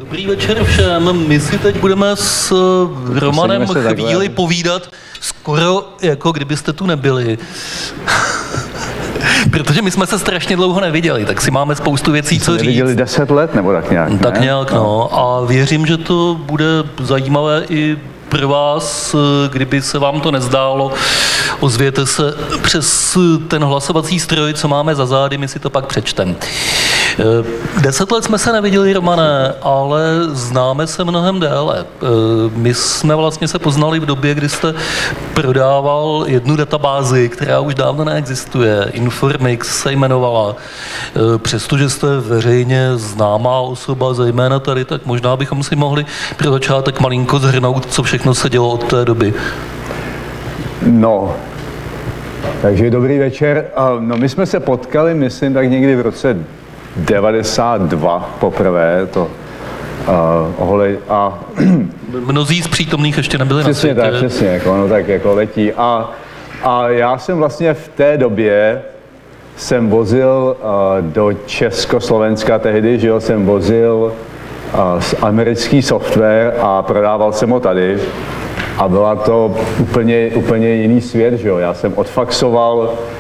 Dobrý večer všem. My si teď budeme s Romanem chvíli povídat, skoro jako kdybyste tu nebyli. Protože my jsme se strašně dlouho neviděli, tak si máme spoustu věcí, co říct. Viděli 10 let nebo tak nějak, ne? Tak nějak, no. A věřím, že to bude zajímavé i pro vás, kdyby se vám to nezdálo, ozvěte se přes ten hlasovací stroj, co máme za zády, my si to pak přečtem. 10 let jsme se neviděli, Romane, ale známe se mnohem déle. My jsme vlastně se poznali v době, kdy jste prodával jednu databázi, která už dávno neexistuje. Informix se jmenovala. Přestože jste veřejně známá osoba, zejména tady, tak možná bychom si mohli pro začátek malinko shrnout, co všechno se dělo od té doby. No, takže dobrý večer. No, my jsme se potkali, myslím, tak někdy v roce 92 poprvé, to mnozí z přítomných ještě nebyli na světě. Přesně, jako, no, tak jako letí. A já jsem vlastně v té době jsem vozil do Československa tehdy, že jo, jsem vozil americký software a prodával jsem ho tady. A byla to úplně jiný svět, že jo. Já jsem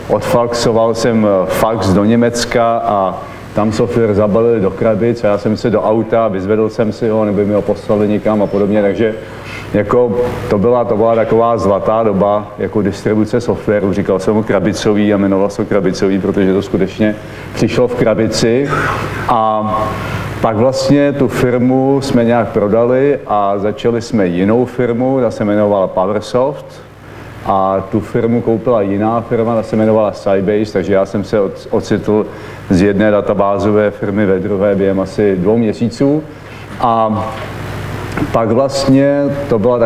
odfaxoval jsem fax do Německa a tam software zabalili do krabic a já jsem se do auta, vyzvedl jsem si ho, nebo mi ho poslali někam a podobně, takže jako to byla taková zlatá doba jako distribuce softwaru, říkal jsem ho krabicový a jmenoval se krabicový, protože to skutečně přišlo v krabici a pak vlastně tu firmu jsme nějak prodali a začali jsme jinou firmu, ta se jmenovala PowerSoft a tu firmu koupila jiná firma, ta se jmenovala Sybase, takže já jsem se ocitl z jedné databázové firmy ve druhé během asi 2 měsíců a pak vlastně to byla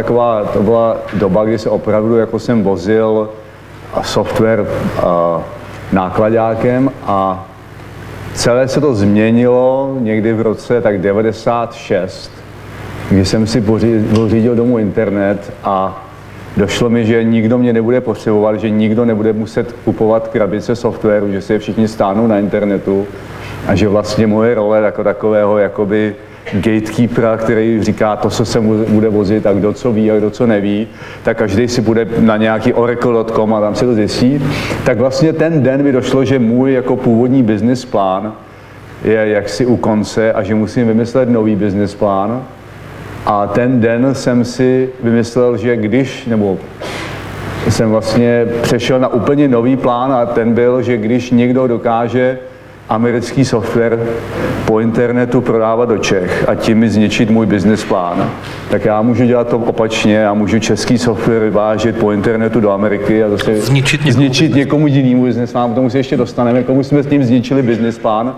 doba, kdy se opravdu jako jsem vozil software nákladákem a celé se to změnilo někdy v roce tak 96, kdy jsem si pořídil domů internet a došlo mi, že nikdo mě nebude potřebovat, že nikdo nebude muset kupovat krabice softwaru, že si je všichni stáhnou na internetu a že vlastně moje role jako takového jakoby gatekeepera, který říká to, co se bude vozit a kdo co ví a kdo co neví, tak každý si bude na nějaký oracle.com a tam si to zjistí. Tak vlastně ten den mi došlo, že můj jako původní business plán je jaksi u konce a že musím vymyslet nový business plán. A ten den jsem si vymyslel, že jsem vlastně přešel na úplně nový plán a ten byl, že když někdo dokáže americký software po internetu prodávat do Čech a tím mi zničit můj business plán, tak já můžu dělat to opačně a můžu český software vyvážet po internetu do Ameriky a zase zničit někomu jinému business plán, k tomu si ještě dostaneme, komu jsme s tím zničili business plán.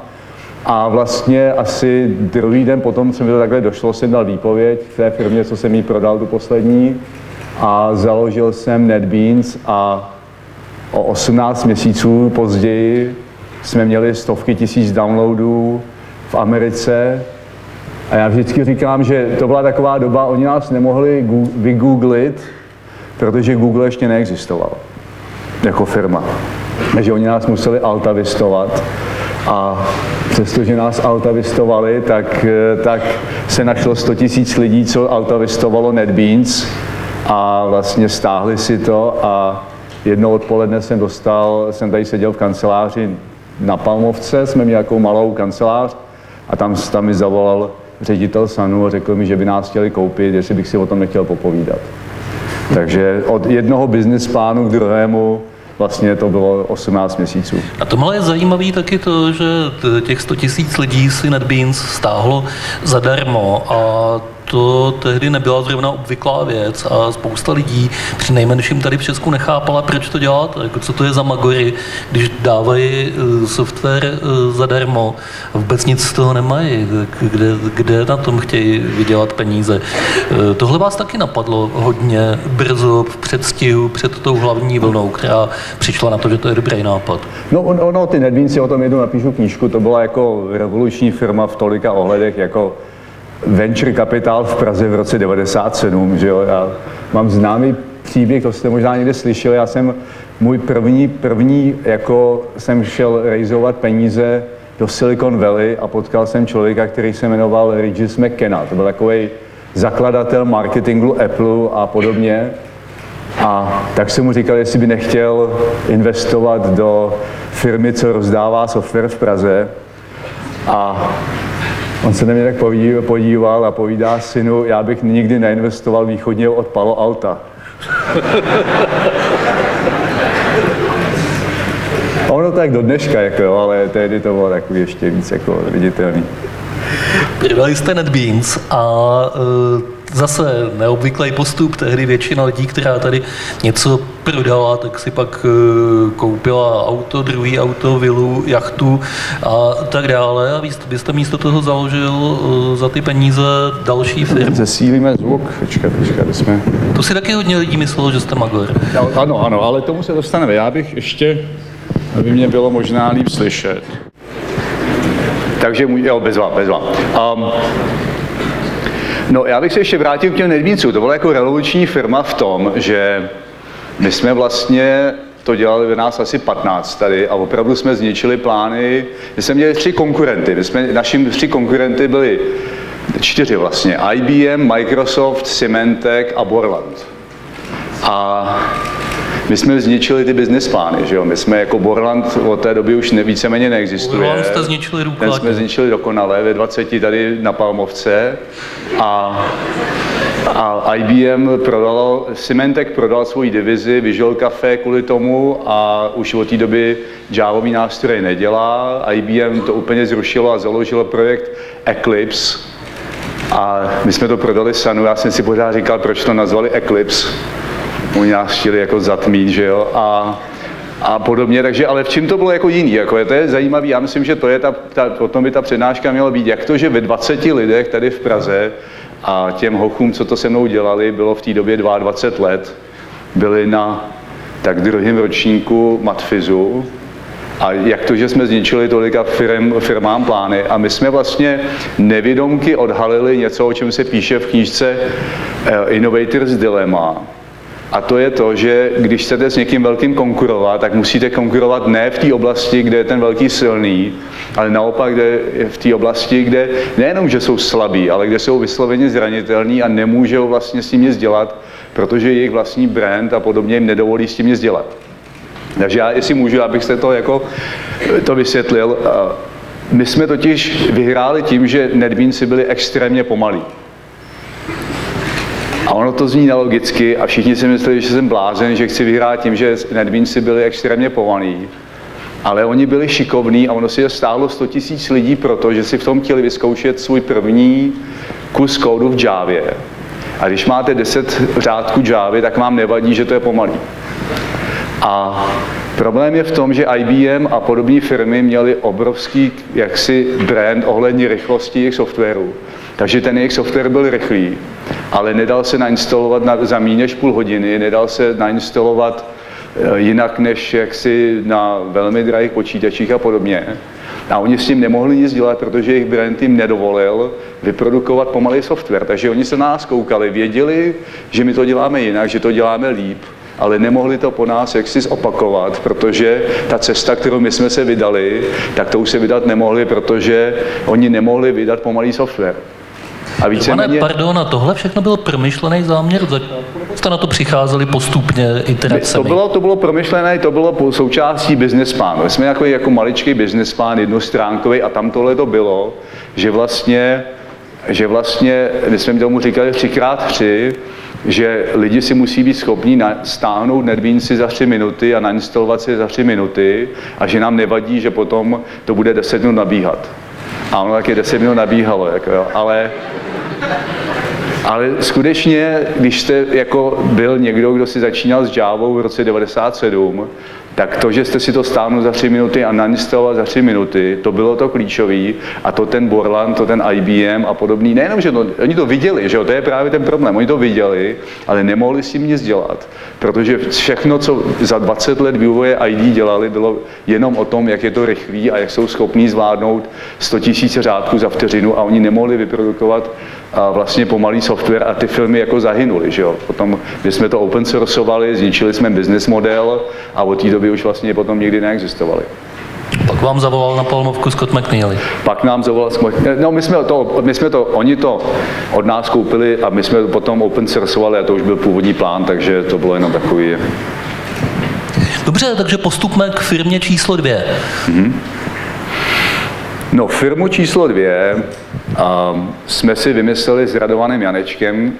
A vlastně asi druhý den potom, co mi to takhle došlo, jsem dal výpověď v té firmě, co jsem jí prodal tu poslední a založil jsem NetBeans a o 18 měsíců později jsme měli stovky tisíc downloadů v Americe a já vždycky říkám, že to byla taková doba, oni nás nemohli vygooglit, protože Google ještě neexistoval jako firma. Takže oni nás museli altavistovat a přestože nás altavistovali, tak se našlo 100 000 lidí, co altavistovalo NetBeans a vlastně stáhli si to a jedno odpoledne jsem tady seděl v kanceláři na Palmovce, jsme měli nějakou malou kancelář a tam mi zavolal ředitel Sanu a řekl mi, že by nás chtěli koupit, jestli bych si o tom nechtěl popovídat. Takže od jednoho business plánu k druhému vlastně to bylo 18 měsíců. A tohle je zajímavé taky to, že těch 100 000 lidí si NetBeans stáhlo zadarmo a to tehdy nebyla zrovna obvyklá věc a spousta lidí při nejmenším tady v Česku nechápala, proč to dělat, jako co to je za magory, když dávají software zadarmo a vůbec nic z toho nemají, kde na tom chtějí vydělat peníze. Tohle vás taky napadlo hodně brzo v předstihu před tou hlavní vlnou, která přišla na to, že to je dobrý nápad. No, ty NetBeans, si o tom jednou napíšu knížku, to byla jako revoluční firma v tolika ohledech, jako venture capital v Praze v roce 97, že jo, já mám známý příběh, to jste možná někde slyšeli, můj první, jako jsem šel rejzovat peníze do Silicon Valley a potkal jsem člověka, který se jmenoval Regis McKenna. To byl takový zakladatel marketingu Apple a podobně. A tak jsem mu říkal, jestli by nechtěl investovat do firmy, co rozdává software v Praze. A on se na mě tak podíval a povídá: synu, já bych nikdy neinvestoval východně od Palo Alta. A ono tak do dneška, jako jo, ale tehdy to bylo takový ještě víc jako viditelný. Prodali jste NetBeans a zase neobvyklý postup, tehdy většina lidí, která tady něco prodala, tak si pak koupila auto, druhý auto, vilu, jachtu a tak dále. A vy jste místo toho založil za ty peníze další firmu. Zesílíme zvuk, počkat, jsme... To si taky hodně lidí myslelo, že jste magor. Ano, ale tomu se dostaneme. Já bych ještě, aby mě bylo možná líp slyšet. Takže jo, bez vám. No, já bych se ještě vrátil k těm NetBeansům. To byla jako revoluční firma v tom, že my jsme vlastně to dělali v nás asi 15 tady a opravdu jsme zničili plány. My jsme měli 3 konkurenty. Naši 3 konkurenty byli 4 vlastně. IBM, Microsoft, Symantec a Borland. A my jsme zničili ty business plány, že jo? My jsme jako Borland od té doby už víceméně neexistuje. Borland jste zničili důkladně. Ten jsme zničili dokonale ve 20 tady na Palmovce. A IBM Symantec prodal svoji divizi Visual Cafe kvůli tomu a už od té doby javový nástroje nedělá. IBM to úplně zrušilo a založilo projekt Eclipse. A my jsme to prodali Sunu, já jsem si pořád říkal, proč to nazvali Eclipse. Oni nás chtěli jako zatmít, že jo, a podobně, takže, ale v čem to bylo jako jiný, jako to je zajímavý, já myslím, že to je o tom by ta přednáška měla být, jak to, že ve 20 lidech tady v Praze a těm hochům, co to se mnou dělali, bylo v té době 22 let, byli na tak 2. ročníku matfizu. A jak to, že jsme zničili tolika firmám plány a my jsme vlastně nevědomky odhalili něco, o čem se píše v knížce Innovator's Dilemma. A to je to, že když chcete s někým velkým konkurovat, tak musíte konkurovat ne v té oblasti, kde je ten velký silný, ale naopak v té oblasti, kde nejenom, že jsou slabí, ale kde jsou vysloveně zranitelní a nemůžou vlastně s tím nic dělat, protože jejich vlastní brand a podobně jim nedovolí s tím nic dělat. Takže já, jestli můžu, abyste to vysvětlil. My jsme totiž vyhráli tím, že NetBeansy byli extrémně pomalí. A ono to zní nelogicky a všichni si mysleli, že jsem blázen, že chci vyhrát tím, že NetBeansy byli extrémně pomalí. Ale oni byli šikovní a ono si je stálo 100 000 lidí proto, že si v tom chtěli vyzkoušet svůj první kus kódu v Javě. A když máte 10 řádků Javy, tak vám nevadí, že to je pomalý. A problém je v tom, že IBM a podobné firmy měly obrovský jaksi brand ohledně rychlosti jejich softwaru. Takže ten jejich software byl rychlý, ale nedal se nainstalovat za méně než půl hodiny, nedal se nainstalovat jinak než jaksi na velmi drahých počítačích a podobně. A oni s tím nemohli nic dělat, protože jejich brand jim nedovolil vyprodukovat pomalý software. Takže oni se na nás koukali, věděli, že my to děláme jinak, že to děláme líp, ale nemohli to po nás jaksi zopakovat, protože ta cesta, kterou my jsme se vydali, tak to už se vydat nemohli, protože oni nemohli vydat pomalý software. A víceméně... Pardon, a tohle všechno byl promyšlený záměr od začátku? Jste na to přicházeli postupně iteracemi? To bylo promyšlené, to bylo součástí business plánu. My jsme jako maličký business plán, jednostránkový a tam tohle to bylo, že vlastně my jsme tomu říkali 3x3, že lidi si musí být schopni stáhnout NetBeansy za 3 minuty a nainstalovat si za 3 minuty a že nám nevadí, že potom to bude 10 minut nabíhat. A ono taky 10 minut nabíhalo, jako jo, ale skutečně, když jste jako byl někdo, kdo si začínal s Javou v roce 97, tak to, že jste si to stáhnul za 3 minuty a nainstaloval za 3 minuty, to bylo to klíčový a to ten Borland, to ten IBM a podobný, nejenom, že oni to viděli, že jo, to je právě ten problém, oni to viděli, ale nemohli s tím nic dělat, protože všechno, co za 20 let vývoje ID dělali, bylo jenom o tom, jak je to rychlý a jak jsou schopní zvládnout 100 000 řádků za vteřinu a oni nemohli vyprodukovat vlastně pomalý software a ty firmy jako zahynuly, že jo. Potom, když jsme to open sourceovali, zničili jsme business model a od té doby už vlastně potom nikdy neexistovaly. Pak Pak vám zavolal na Palmovku Scott McNealy. Pak nám zavolal Scott McNealy. No, oni to od nás koupili a my jsme to potom open sourceovali a to už byl původní plán, takže to bylo jenom takový. Dobře, takže postupme k firmě číslo 2. No, firmu číslo 2 jsme si vymysleli s Radovanem Janečkem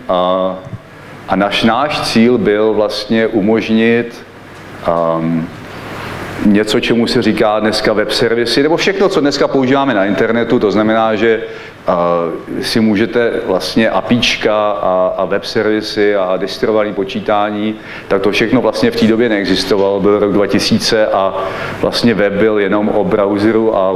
a náš cíl byl vlastně umožnit něco, čemu se říká dneska web servisy, nebo všechno, co dneska používáme na internetu, to znamená, že si můžete vlastně APIčka a web servisy a distribuované počítání, tak to všechno vlastně v té době neexistovalo, byl rok 2000 a vlastně web byl jenom o browseru a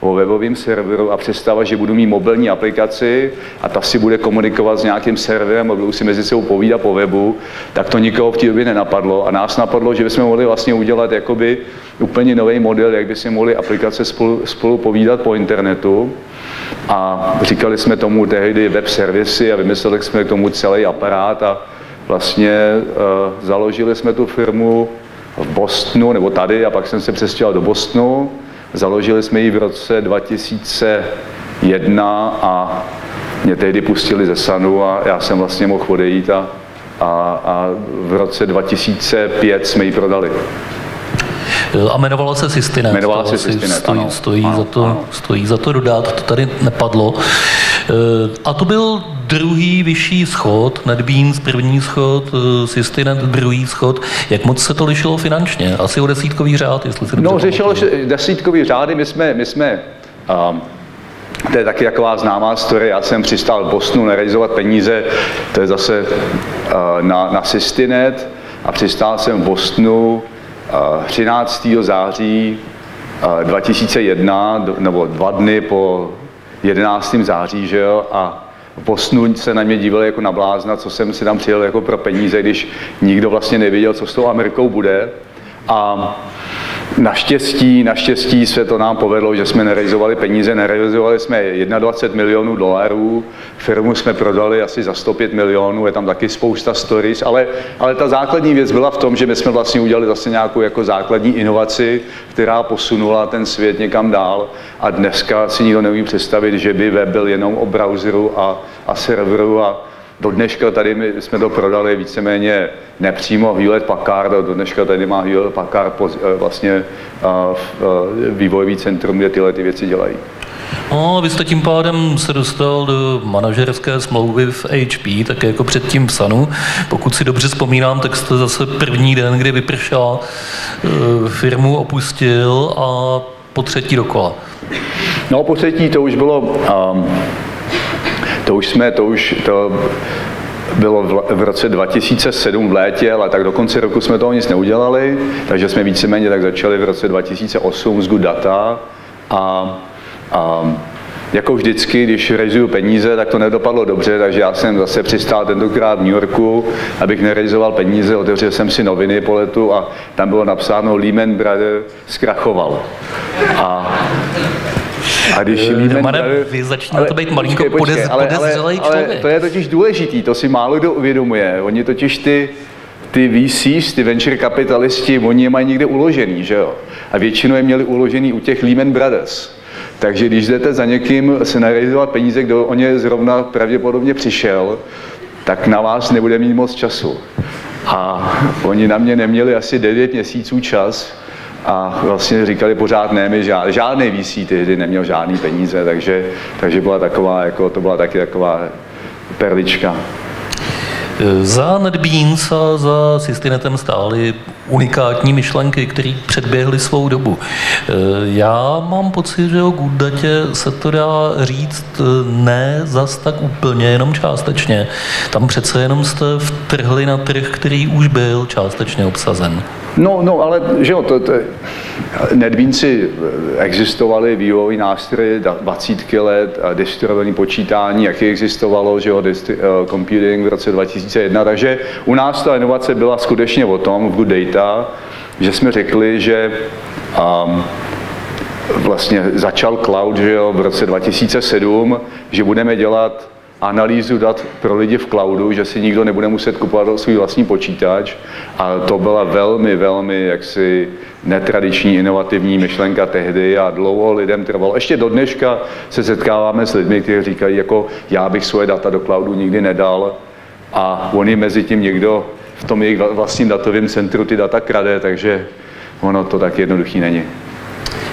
o webovém serveru a představa, že budu mít mobilní aplikaci a ta si bude komunikovat s nějakým serverem a budou si mezi sebou povídat po webu, tak to nikoho v té době nenapadlo a nás napadlo, že bychom mohli vlastně udělat jakoby úplně nový model, jak by si mohli aplikace spolu povídat po internetu. A říkali jsme tomu tehdy web servisy a vymysleli jsme k tomu celý aparát a vlastně založili jsme tu firmu v Bostonu, nebo tady, a pak jsem se přestěhoval do Bostonu. Založili jsme ji v roce 2001 a mě tehdy pustili ze Sunu a já jsem vlastně mohl odejít a v roce 2005 jsme ji prodali. A jmenovala se Systinet. Jmenovala se Systinet, ano. Stojí za to dodat, to tady nepadlo. A to byl druhý vyšší schod, NetBeans první schod, Systinet druhý schod. Jak moc se to lišilo finančně? Asi o desítkový řád, jestli se dobře pamatuju. Řešilo desítkový řády, my jsme to je taky taková známá story, já jsem přistál v Bostonu nerealizovat peníze, to je zase na Systinet a přistál jsem v Bostonu 13. září 2001, nebo 2 dny po 11. září, že jo, a v Bostonu se na mě dívali jako na blázna, co jsem si tam přijel jako pro peníze, když nikdo vlastně nevěděl, co s tou Amerikou bude. A naštěstí se to nám povedlo, že jsme nerealizovali peníze, nerealizovali jsme 21 milionů dolarů, firmu jsme prodali asi za 105 milionů, je tam taky spousta stories, ale ta základní věc byla v tom, že my jsme vlastně udělali zase nějakou jako základní inovaci, která posunula ten svět někam dál a dneska si nikdo neumí představit, že by web byl jenom o browseru a serveru a do dneška tady my jsme to prodali víceméně nepřímo Hewlett Packard, do dneška tady má Hewlett Packard vlastně vývojový centrum, kde tyhle ty věci dělají. No, vy jste tím pádem se dostal do manažerské smlouvy v HP, tak jako předtím v Sunu. Pokud si dobře vzpomínám, tak jste zase první den, kdy vypršel, firmu opustil a po třetí dokola. No, po třetí to už bylo... To bylo v roce 2007 v létě, ale tak do konce roku jsme toho nic neudělali, takže jsme víceméně tak začali v roce 2008 s Good Data a jako vždycky, když realizuju peníze, tak to nedopadlo dobře, takže já jsem zase přistál tentokrát v New Yorku, abych nerealizoval peníze, otevřel jsem si noviny po letu a tam bylo napsáno Lehman Brothers zkrachoval. A když vy začínáte být malinko podezřelej člověk. Ale to je totiž důležitý, to si málo kdo uvědomuje. Oni totiž ty VCs, ty venture kapitalisti, oni je mají někde uložený, že jo? A většinou je měli uložený u těch Lehman Brothers. Takže když jdete za někým se narealizovat peníze, kdo o ně zrovna pravděpodobně přišel, tak na vás nebude mít moc času. A oni na mě neměli asi 9 měsíců čas, a vlastně říkali pořád ne, my žádný VC tehdy neměl žádný peníze, takže byla taková, jako, to byla taky taková perlička. Za NetBeans a za Systinetem stály unikátní myšlenky, které předběhly svou dobu. Já mám pocit, že o Good Datě se to dá říct ne zas tak úplně, jenom částečně. Tam přece jenom jste vtrhli na trh, který už byl částečně obsazen. No, ale že jo, NetBeansy existovaly vývojové nástroje 20 let, distribuované počítání, jaký existovalo, že jo, computing v roce 2001, takže u nás ta inovace byla skutečně o tom, v Good Data, že jsme řekli, že vlastně začal cloud, že jo, v roce 2007, že budeme dělat analýzu dat pro lidi v cloudu, že si nikdo nebude muset kupovat svůj vlastní počítač. A to byla velmi, velmi jaksi netradiční, inovativní myšlenka tehdy a dlouho lidem trvalo. Ještě do dneška se setkáváme s lidmi, kteří říkají, jako já bych svoje data do cloudu nikdy nedal a oni mezi tím někdo v tom jejich vlastním datovém centru ty data krade, takže ono to tak jednoduchý není.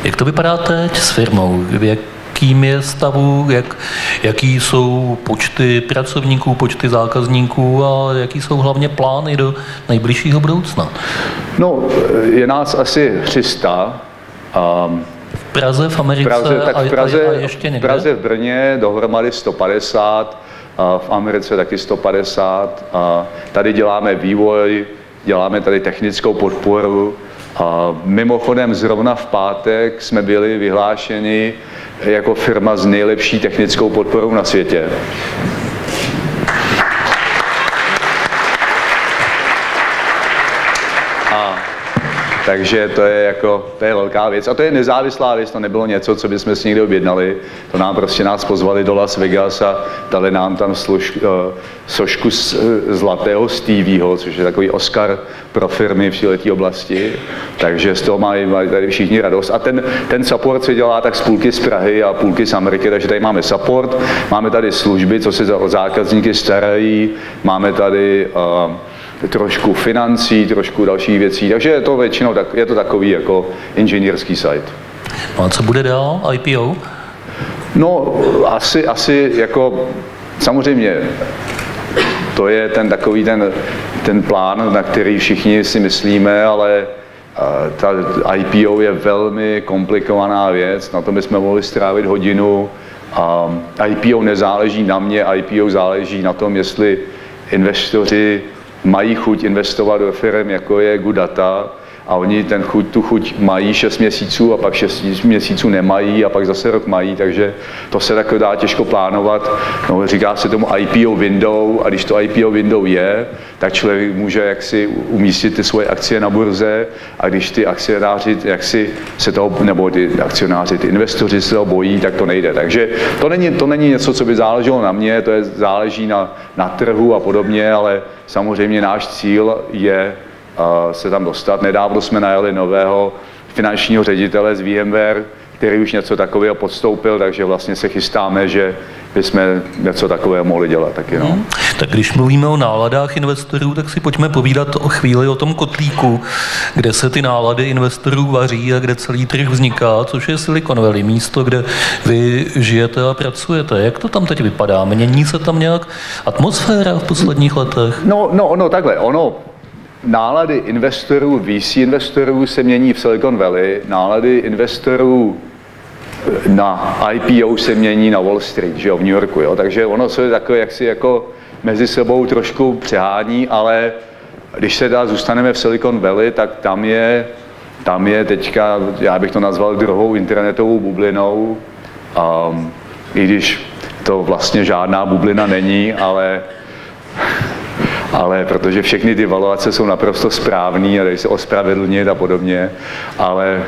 Jak to vypadá teď s firmou? Jakým je stavu, jaký jsou počty pracovníků, počty zákazníků a jaký jsou hlavně plány do nejbližšího budoucna? No, je nás asi 300. V Praze, v Americe a ještě někde? V Praze, v Brně dohromady 150, v Americe taky 150. Tady děláme vývoj, děláme tady technickou podporu. Mimochodem zrovna v pátek jsme byli vyhlášeni jako firma s nejlepší technickou podporou na světě. Takže to je velká věc. A to je nezávislá věc, to nebylo něco, co bychom si někde objednali. To nám nás pozvali do Las Vegas a dali nám tam sošku zlatého Stevieho, což je takový Oscar pro firmy v této oblasti. Takže z toho mají tady všichni radost. A ten support se dělá tak z půlky z Prahy a půlky z Ameriky, takže tady máme support, máme tady služby, co se o zákazníky starají, máme tady trošku financí, trošku dalších věcí, takže je to většinou je to takový jako inženýrský site. No a co bude dál? IPO? No, asi jako samozřejmě to je ten plán, na který všichni si myslíme, ale ta IPO je velmi komplikovaná věc, na to bychom mohli strávit hodinu. IPO nezáleží na mě, IPO záleží na tom, jestli investoři mají chuť investovat do firm, jako je Good Data, a oni tu chuť mají 6 měsíců a pak 6 měsíců nemají a pak zase rok mají, takže to se takhle dá těžko plánovat. No, říká se tomu IPO window a když to IPO window je, tak člověk může jaksi umístit ty svoje akcie na burze a když ty akcionáři nebo ty akcionáři, ty investoři se toho bojí, tak to nejde. Takže to není něco, co by záleželo na mě, to záleží na trhu a podobně, ale samozřejmě náš cíl je se tam dostat. Nedávno jsme najali nového finančního ředitele z VMware, který už něco takového podstoupil, takže vlastně se chystáme, že bychom něco takového mohli dělat taky. No. Tak když mluvíme o náladách investorů, tak si pojďme povídat o chvíli o tom kotlíku, kde se ty nálady investorů vaří a kde celý trh vzniká, což je Silicon Valley, místo, kde vy žijete a pracujete. Jak to tam teď vypadá? Mění se tam nějak atmosféra v posledních letech? No takhle, nálady investorů, VC investorů se mění v Silicon Valley, nálady investorů na IPO se mění na Wall Street, že jo, v New Yorku, jo, takže ono se takové jaksi jako mezi sebou trošku přehání, ale když se zůstaneme v Silicon Valley, tak tam je teďka, já bych to nazval druhou internetovou bublinou, i když to vlastně žádná bublina není, ale protože všechny ty valuace jsou naprosto správný a dají se ospravedlnit a podobně, ale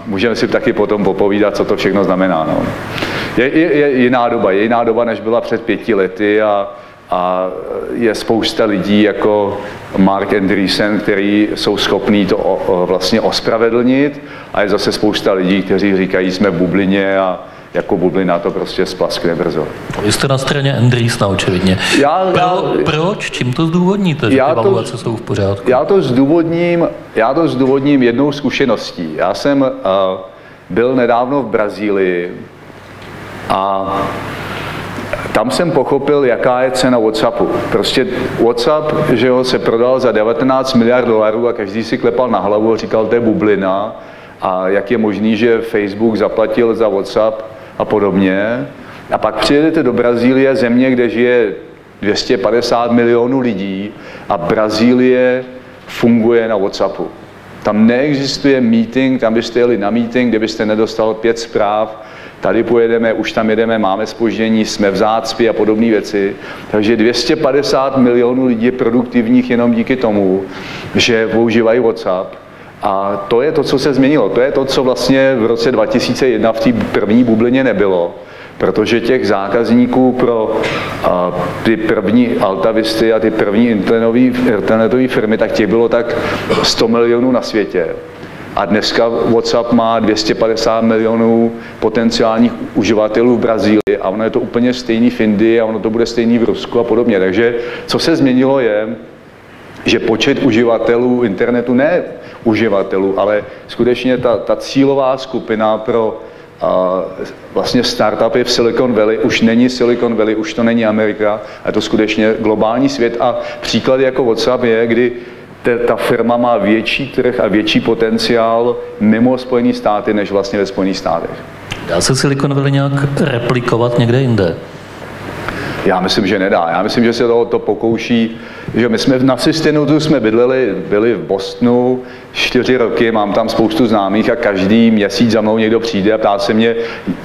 můžeme si taky potom popovídat, co to všechno znamená. No. Je jiná doba, než byla před 5 lety a je spousta lidí jako Mark Andreessen, kteří jsou schopní to vlastně ospravedlnit a je zase spousta lidí, kteří říkají, jsme v bublině a jako bublina to prostě splaskne brzo. Vy jste na straně Andreessena očividně. Proč? Čím to zdůvodníte, že ty valuace jsou v pořádku? Já to zdůvodním jednou zkušeností. Já jsem byl nedávno v Brazílii a tam jsem pochopil, jaká je cena WhatsAppu. Prostě WhatsApp, že jo, se prodal za $19 miliard a každý si klepal na hlavu a říkal, to je bublina. A jak je možný, že Facebook zaplatil za WhatsApp a podobně. A pak přijedete do Brazílie, země, kde žije 250 milionů lidí a Brazílie funguje na WhatsAppu. Tam neexistuje meeting, tam byste jeli na meeting, kde byste nedostal 5 zpráv, tady pojedeme, už tam jedeme, máme zpoždění, jsme v zácpě a podobné věci. Takže 250 milionů lidí je produktivních jenom díky tomu, že používají WhatsApp. A to je to, co se změnilo. To je to, co vlastně v roce 2001 v té první bublině nebylo. Protože těch zákazníků pro ty první Altavisty a ty první internetové firmy, tak těch bylo tak 100 milionů na světě. A dneska WhatsApp má 250 milionů potenciálních uživatelů v Brazílii a ono je to úplně stejný v Indii a ono to bude stejný v Rusku a podobně. Takže co se změnilo je, že počet uživatelů internetu, ne uživatelů, ale skutečně ta cílová skupina pro vlastně startupy v Silicon Valley už není Silicon Valley, už to není Amerika, a je to skutečně globální svět. A příklad jako WhatsApp je, kdy ta firma má větší trh a větší potenciál mimo Spojené státy, než vlastně ve Spojených státech. Dá se Silicon Valley nějak replikovat někde jinde? Já myslím, že nedá. Já myslím, že se to pokouší, že my jsme na Systenutu jsme byli v Bostonu 4 roky, mám tam spoustu známých a každý měsíc za mnou někdo přijde a ptá se mě,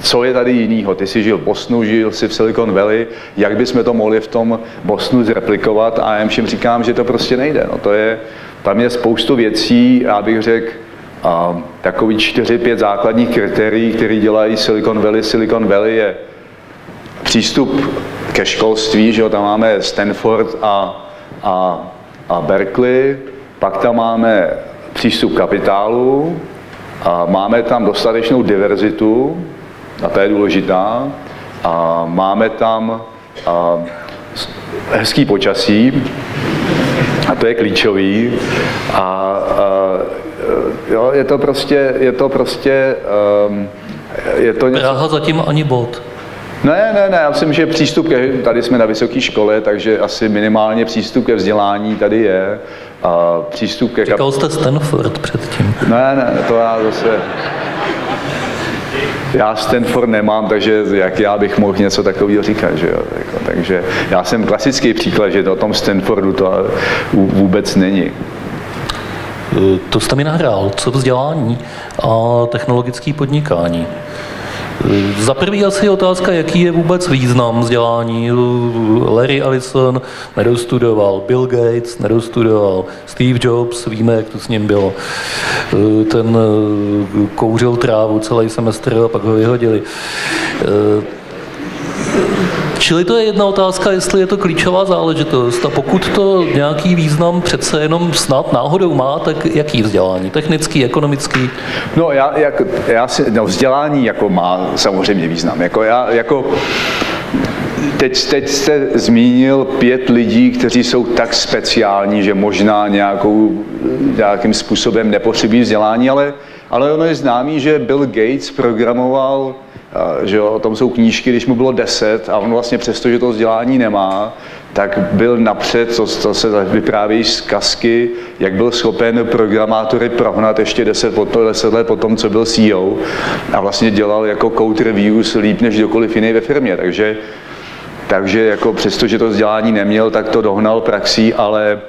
co je tady jinýho. Ty jsi žil v Bostonu, žil jsi v Silicon Valley, jak bychom to mohli v tom Bostonu zreplikovat, a já jim všem říkám, že to prostě nejde. No, tam je spoustu věcí, já bych řekl, takový 4-5 základních kritérií, které dělají Silicon Valley. Silicon Valley je přístup ke školství, že jo, tam máme Stanford a Berkeley, pak tam máme přístup kapitálu, a máme tam dostatečnou diverzitu, a to je důležitá, a máme tam hezký počasí, a to je klíčový, jo, je to něco... Praha zatím ani bod. Ne, já myslím, že tady jsme na vysoké škole, takže asi minimálně přístup ke vzdělání tady je. A přístup ke... Říkal jste Stanford předtím. Ne, to já Stanford nemám, takže jak já bych mohl něco takového říkat, že jo. Takže já jsem klasický příklad, že o tom Stanfordu to vůbec není. To jste mi nahrál. Co vzdělání a technologické podnikání? Za prvý asi otázka, jaký je vůbec význam vzdělání. Larry Ellison nedostudoval, Bill Gates nedostudoval, Steve Jobs, víme, jak to s ním bylo. Ten kouřil trávu celý semestr a pak ho vyhodili. Čili to je jedna otázka, jestli je to klíčová záležitost, a pokud to nějaký význam přece jenom snad náhodou má, tak jaký vzdělání? Technický, ekonomický? No, vzdělání jako má samozřejmě význam. Teď jste zmínil 5 lidí, kteří jsou tak speciální, že možná nějakým způsobem nepotřebují vzdělání, ale ono je známý, že Bill Gates programoval, že jo, o tom jsou knížky, když mu bylo 10 a on vlastně přesto, že to vzdělání nemá, tak byl napřed, co se vyprávějí zkazky, jak byl schopen programátory prohnat ještě 10 let po tom, co byl CEO, a vlastně dělal jako code reviews líp než kdokoliv jiný ve firmě. Takže jako přesto, že to vzdělání neměl, tak to dohnal praxí, ale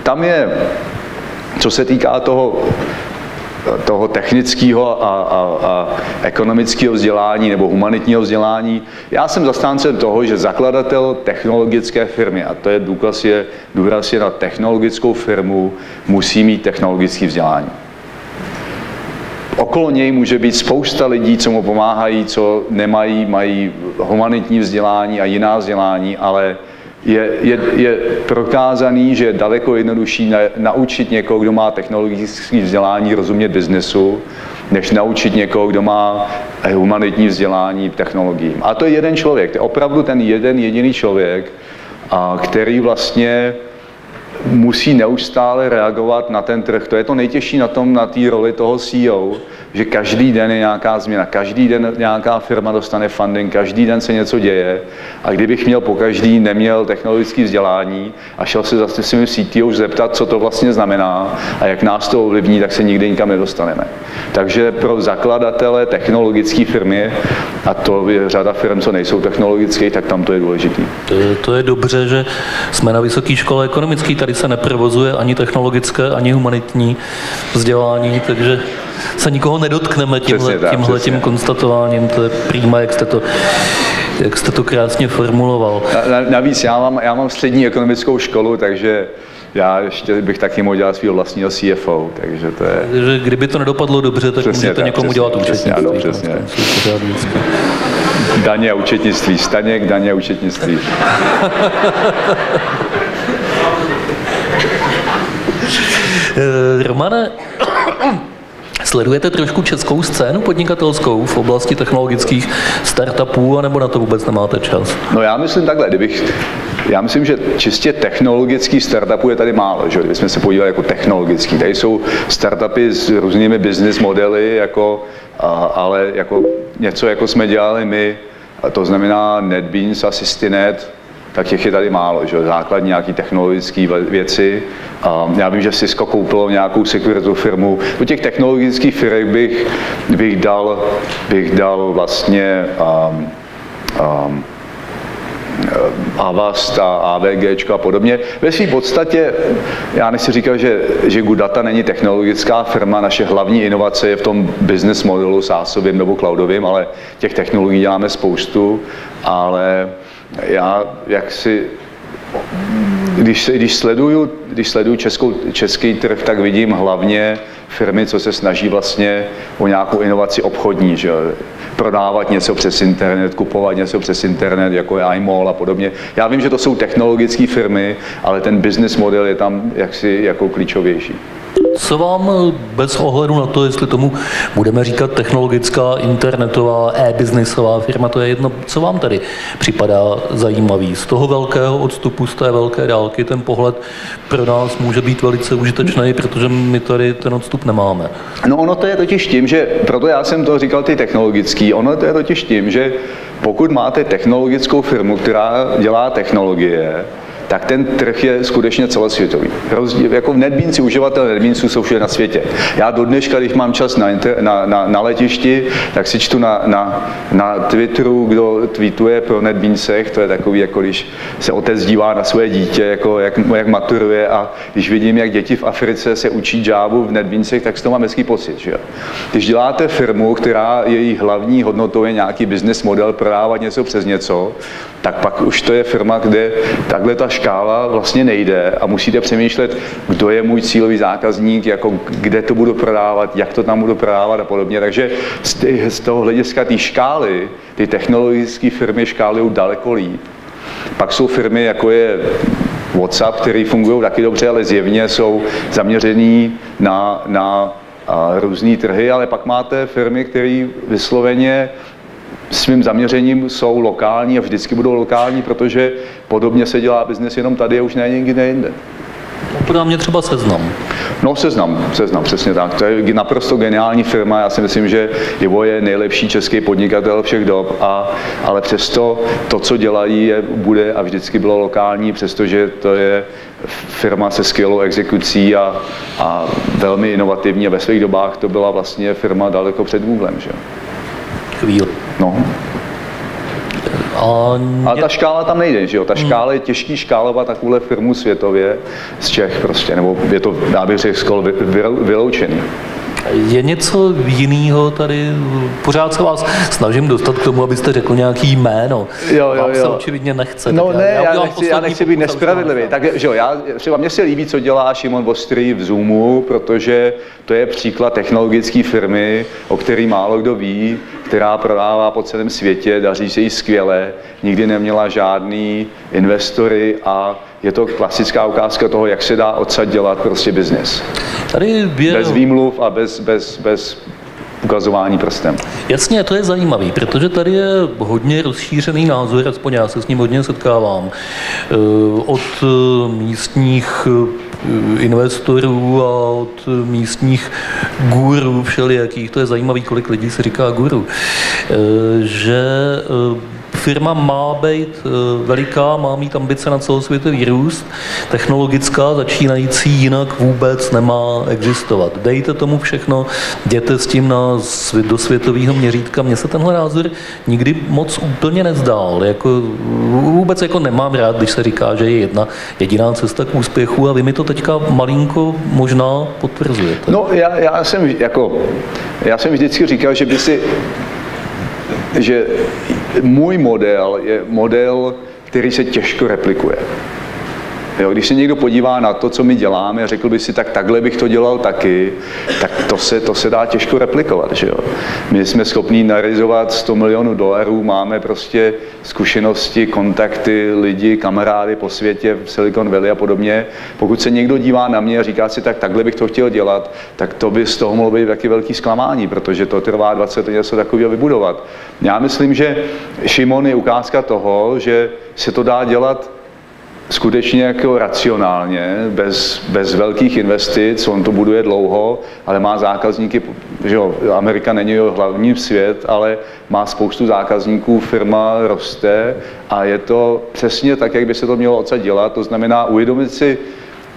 tam je, co se týká toho technického a ekonomického vzdělání nebo humanitního vzdělání. Já jsem zastáncem toho, že zakladatel technologické firmy, a to je důraz je na technologickou firmu, musí mít technologické vzdělání. Okolo něj může být spousta lidí, co mu pomáhají, co mají humanitní vzdělání a jiná vzdělání, ale je prokázaný, že je daleko jednodušší naučit někoho, kdo má technologické vzdělání, rozumět biznesu, než naučit někoho, kdo má humanitní vzdělání technologiím. A to je jeden člověk, to je opravdu ten jeden jediný člověk, který vlastně musí neustále reagovat na ten trh. To je to nejtěžší na té roli toho CEO, že každý den je nějaká změna, každý den nějaká firma dostane funding, každý den se něco děje, a kdybych měl pokaždý neměl technologické vzdělání a šel se zase svým CTO zeptat, co to vlastně znamená a jak nás to ovlivní, tak se nikdy nikam nedostaneme. Takže pro zakladatele technologické firmy, a to je řada firm, co nejsou technologické, tak tam to je důležité. To je dobře, že jsme na vysoké škole ekonomické, tady se neprovozuje ani technologické, ani humanitní vzdělání, takže se nikoho nedotkneme tímhletím konstatováním, to je prýma, jak jste to krásně formuloval. Navíc já mám střední ekonomickou školu, takže já ještě bych taky mohl dělat svého vlastního CFO, takže to je... Takže kdyby to nedopadlo dobře, tak přesně můžete někomu dělat účetnictví. Přesně. Daně a účetnictví, Staněk, daně a účetnictví. Romane, sledujete trošku českou scénu podnikatelskou v oblasti technologických startupů, anebo na to vůbec nemáte čas? No já myslím takhle, já myslím, že čistě technologických startupů je tady málo, že? Kdybychom se podívali jako technologický. Tady jsou startupy s různými business modely, ale jako něco, jako jsme dělali my, to znamená NetBeans a Sistinet, tak těch je tady málo, že? Základní nějaký technologické věci. Já vím, že Cisco koupilo nějakou security firmu. Do těch technologických firm bych dal vlastně Avast a AVG a podobně. Ve své podstatě, já nechci říkat, že Goodata není technologická firma, naše hlavní inovace je v tom business modelu SaaSovým nebo cloudovým, ale těch technologií děláme spoustu, ale já když sleduju český trh, tak vidím hlavně firmy, co se snaží vlastně o nějakou inovaci obchodní, že prodávat něco přes internet, kupovat něco přes internet, jako je iMall a podobně. Já vím, že to jsou technologické firmy, ale ten business model je tam jaksi jako klíčovější. Co vám bez ohledu na to, jestli tomu budeme říkat technologická, internetová, e-businessová firma, to je jedno, co vám tady připadá zajímavý? Z toho velkého odstupu, z té velké dálky, ten pohled pro nás může být velice užitečný, protože my tady ten odstup nemáme. No ono to je totiž tím, že, proto já jsem to říkal ty technologický, ono to je totiž tím, že pokud máte technologickou firmu, která dělá technologie, tak ten trh je skutečně celosvětový. Jako NetBeansi, uživatel NetBeansu jsou všude na světě. Já do dneška, když mám čas na letišti, tak si čtu na Twitteru, kdo tweetuje pro NetBeansech, to je takový, jako když se otec dívá na své dítě, jako jak maturuje, a když vidím, jak děti v Africe se učí Javu v NetBeansech, tak z toho mám hezký pocit. Že? Když děláte firmu, která její hlavní hodnotou je nějaký business model, prodávat něco přes něco, tak pak už to je firma, kde takhle ta škála vlastně nejde a musíte přemýšlet, kdo je můj cílový zákazník, jako kde to budu prodávat, jak to tam budu prodávat a podobně. Takže z toho hlediska té škály, ty technologické firmy škálují daleko líp. Pak jsou firmy, jako je WhatsApp, které fungují taky dobře, ale zjevně jsou zaměřený na různé trhy, ale pak máte firmy, které vysloveně svým zaměřením jsou lokální a vždycky budou lokální, protože podobně se dělá biznes jenom tady a už ne nikde jinde. Podá mě třeba Seznam. No Seznam, přesně tak. To je naprosto geniální firma, já si myslím, že Ivo je nejlepší český podnikatel všech dob, ale přesto to, co dělají, bude a vždycky bylo lokální, přestože to je firma se skvělou exekucí a velmi inovativní a ve svých dobách to byla vlastně firma daleko před Googlem. Že? Chvíli. No. Ale ta škála tam nejde, že jo? Ta škála je těžký škálovat takovouhle firmu světově z Čech prostě, nebo je to, já bych řekl, vyloučený. Je něco jiného tady? Pořád se vás snažím dostat k tomu, abyste řekl nějaký jméno. Vám se očividně nechce. No ne, já nechci být nespravedlivý. Takže třeba mně se líbí, co dělá Šimon Vostrý v Zoomu, protože to je příklad technologické firmy, o který málo kdo ví, která prodává po celém světě, daří se jí skvěle, nikdy neměla žádný investory a je to klasická ukázka toho, jak se dá odsad dělat prostě biznis. Bez výmluv a bez ukazování prstem. Jasně, to je zajímavý, protože tady je hodně rozšířený názor, aspoň já se s ním hodně setkávám, od místních investorů a od místních gurů všelijakých, to je zajímavý, kolik lidí se říká guru, že firma má být veliká, má mít ambice na celosvětový růst, technologická, začínající, jinak vůbec nemá existovat. Dejte tomu všechno, jděte s tím do světového měřítka. Mně se tenhle názor nikdy moc úplně nezdál. Vůbec nemám rád, když se říká, že je jedna jediná cesta k úspěchu a vy mi to teďka malinko možná potvrzujete. No, já jsem vždycky říkal, že můj model je model, který se těžko replikuje. Jo, když se někdo podívá na to, co my děláme, a řekl by si, tak takhle bych to dělal taky, tak to se dá těžko replikovat. Že jo? My jsme schopní narizovat $100 milionů, máme prostě zkušenosti, kontakty, lidi, kamarády po světě, v Silicon Valley a podobně. Pokud se někdo dívá na mě a říká si, tak takhle bych to chtěl dělat, tak to by z toho mohlo být taky velký zklamání, protože to trvá 20 let něco takového vybudovat. Já myslím, že Šimon je ukázka toho, že se to dá dělat skutečně jako racionálně, bez velkých investic, on to buduje dlouho, ale má zákazníky, že jo, Amerika není jeho hlavní svět, ale má spoustu zákazníků, firma roste a je to přesně tak, jak by se to mělo odsud dělat, to znamená uvědomit si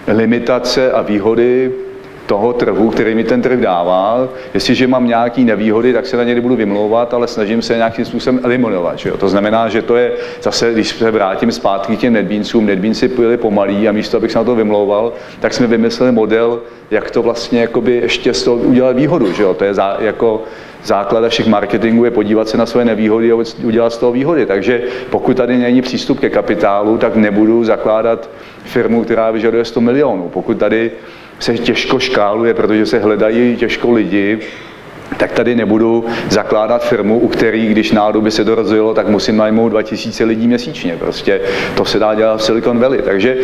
limitace a výhody toho trhu, který mi ten trh dává. Jestliže mám nějaké nevýhody, tak se na ně nebudu vymlouvat, ale snažím se nějakým způsobem eliminovat. Že jo? To znamená, že to je zase, když se vrátím zpátky k těm NetBeansům, NetBeansy byly pomalý a místo, abych se na to vymlouval, tak jsme vymysleli model, jak to vlastně jakoby ještě z toho udělat výhodu. Že jo? To je jako základ všech marketingů je podívat se na své nevýhody a udělat z toho výhody. Takže pokud tady není přístup ke kapitálu, tak nebudu zakládat firmu, která vyžaduje 100 milionů. Pokud tady se těžko škáluje, protože se hledají těžko lidi, tak tady nebudu zakládat firmu, u který, když náhodou by se to rozjelo, tak musím najmout 2000 lidí měsíčně. Prostě to se dá dělat v Silicon Valley. Takže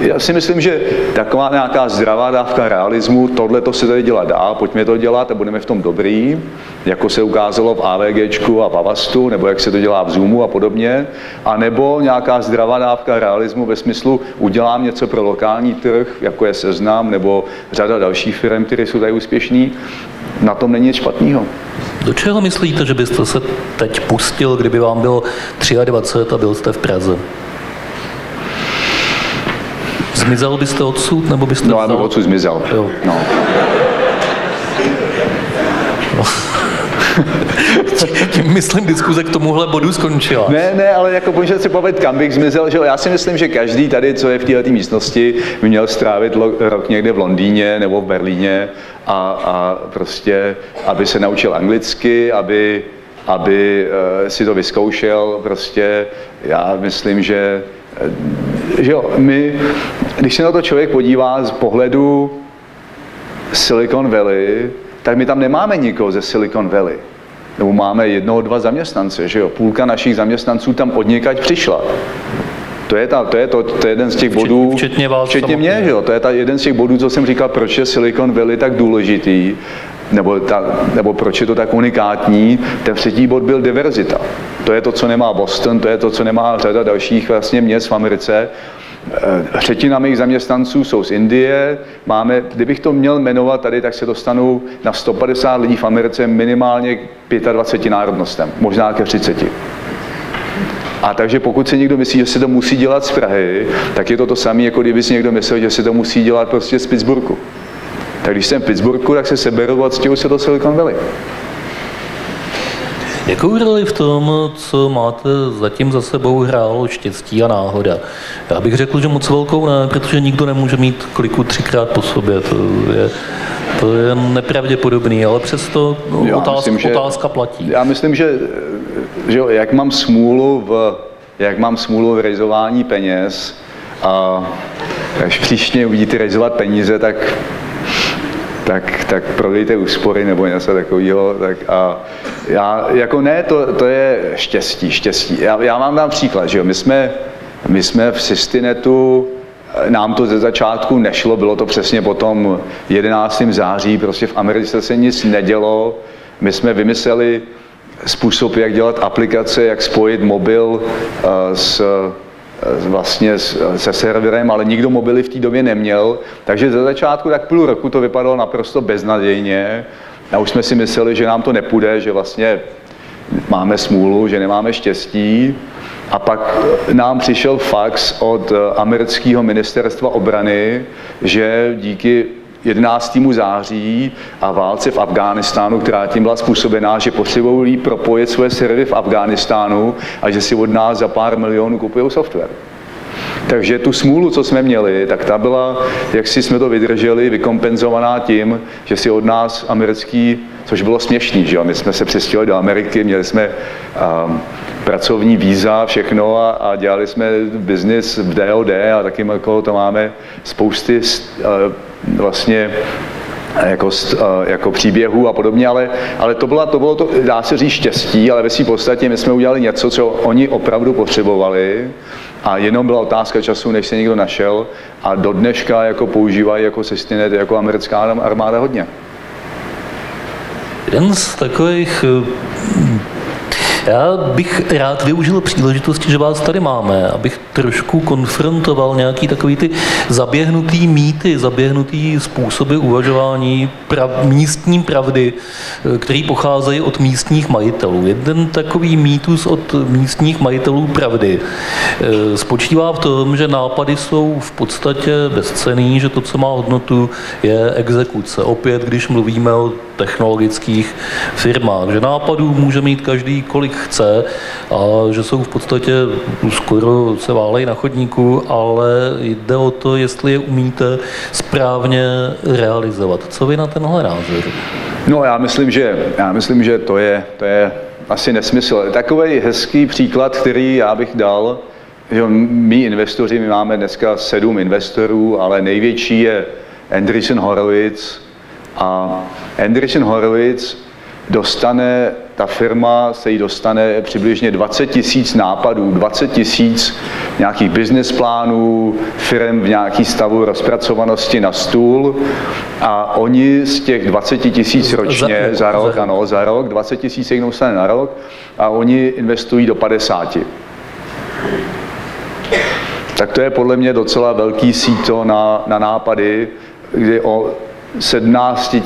já si myslím, že taková nějaká zdravá dávka realismu, tohle to se tady dělat dá, pojďme to dělat a budeme v tom dobrý, jako se ukázalo v AVGčku a v Avastu, nebo jak se to dělá v Zoomu a podobně, a nebo nějaká zdravá dávka realismu ve smyslu udělám něco pro lokální trh, jako je Seznam, nebo řada dalších firm, které jsou tady úspěšní. Na tom není nic špatného. Do čeho myslíte, že byste se teď pustil, kdyby vám bylo 23 a byl jste v Praze? Zmizel byste odsud, nebo byste... No, já bych odsud zmizel. Jo. No. Tím myslím, diskuze k tomuhle bodu skončila. Ne, ale jako pojďme si povědět, kam bych zmizel, že já si myslím, že každý tady, co je v této místnosti, by měl strávit rok někde v Londýně nebo v Berlíně a prostě, aby se naučil anglicky, aby si to vyzkoušel, prostě já myslím, že jo, když se na to člověk podívá z pohledu Silicon Valley, tak my tam nemáme nikoho ze Silicon Valley. Nebo máme 1-2 zaměstnance, že jo? Půlka našich zaměstnanců tam odněkať přišla. To je jeden z těch bodů, včetně vás včetně mě, že jo? To je jeden z těch bodů, co jsem říkal, proč je Silicon Valley tak důležitý, nebo proč je to tak unikátní. Ten třetí bod byl diverzita. To je to, co nemá Boston, to je to, co nemá řada dalších vlastně měst v Americe. Třetina mých zaměstnanců jsou z Indie. Kdybych to měl jmenovat tady, tak se dostanu na 150 lidí v Americe minimálně k 25 národnostem, možná ke 30. A takže pokud si někdo myslí, že se to musí dělat z Prahy, tak je to samé, jako kdyby si někdo myslel, že se to musí dělat prostě z Pittsburghu. Tak když jsem v Pittsburghu, tak se seberu a stěhuji se do Silicon Valley. Jakou roli v tom, co máte zatím za sebou, hrálo štěstí a náhoda? Já bych řekl, že moc velkou ne, protože nikdo nemůže mít kliku 3krát po sobě. To je nepravděpodobný, ale přesto otázka platí. Já myslím, že jak mám smůlu v rejzování peněz a až příště uvidíte rejzovat peníze, tak prodejte úspory nebo něco takového. To je štěstí. Já vám dám příklad, že jo, my jsme v Systinetu, nám to ze začátku nešlo, bylo to přesně po tom 11. září, prostě v Americe se nic nedělo. My jsme vymysleli způsob, jak dělat aplikace, jak spojit mobil se serverem, ale nikdo mobily v té době neměl, takže ze začátku tak půl roku to vypadalo naprosto beznadějně a už jsme si mysleli, že nám to nepůjde, že vlastně máme smůlu, že nemáme štěstí a pak nám přišel fax od amerického ministerstva obrany, že díky 11. září a válce v Afghánistánu, která tím byla způsobená, že potřebují propojit své servery v Afghánistánu a že si od nás za pár milionů kupují software. Takže tu smůlu, co jsme měli, tak ta byla, jak si jsme to vydrželi, vykompenzovaná tím, že si od nás americký, což bylo směšný, že jo? My jsme se přestěhovali do Ameriky, měli jsme pracovní víza, všechno a dělali jsme biznis v DOD a taky okolo to máme spousty vlastně jako příběhů a podobně, ale to bylo to, dá se říct, štěstí, ale ve své podstatě my jsme udělali něco, co oni opravdu potřebovali a jenom byla otázka času, než se někdo našel a do dneška jako používají jako Sestynet, jako americká armáda hodně. Jeden z takových Já bych rád využil příležitosti, že vás tady máme, abych trošku konfrontoval nějaký takový ty zaběhnutý mýty, zaběhnutý způsoby uvažování místní pravdy, který pocházejí od místních majitelů. Jeden takový mýtus od místních majitelů pravdy spočívá v tom, že nápady jsou v podstatě bezcenný, že to, co má hodnotu, je exekuce. Opět, když mluvíme o technologických firmách, že nápadů může mít každý, kolik chce a že jsou v podstatě skoro se válejí na chodníku, ale jde o to, jestli je umíte správně realizovat. Co vy na tenhle názor? No, já myslím, že to je asi nesmysl. Takový hezký příklad, který já bych dal, že my investoři, my máme dneska 7 investorů, ale největší je Andreessen Horowitz a Andreessen Horowitz ta firma se jí dostane přibližně 20 000 nápadů, 20 000 nějakých business plánů, firm v nějaký stavu rozpracovanosti na stůl a oni z těch 20 000 ročně za rok, 20 000 se jim dostane na rok a oni investují do 50. Tak to je podle mě docela velký síto na nápady, kdy o 17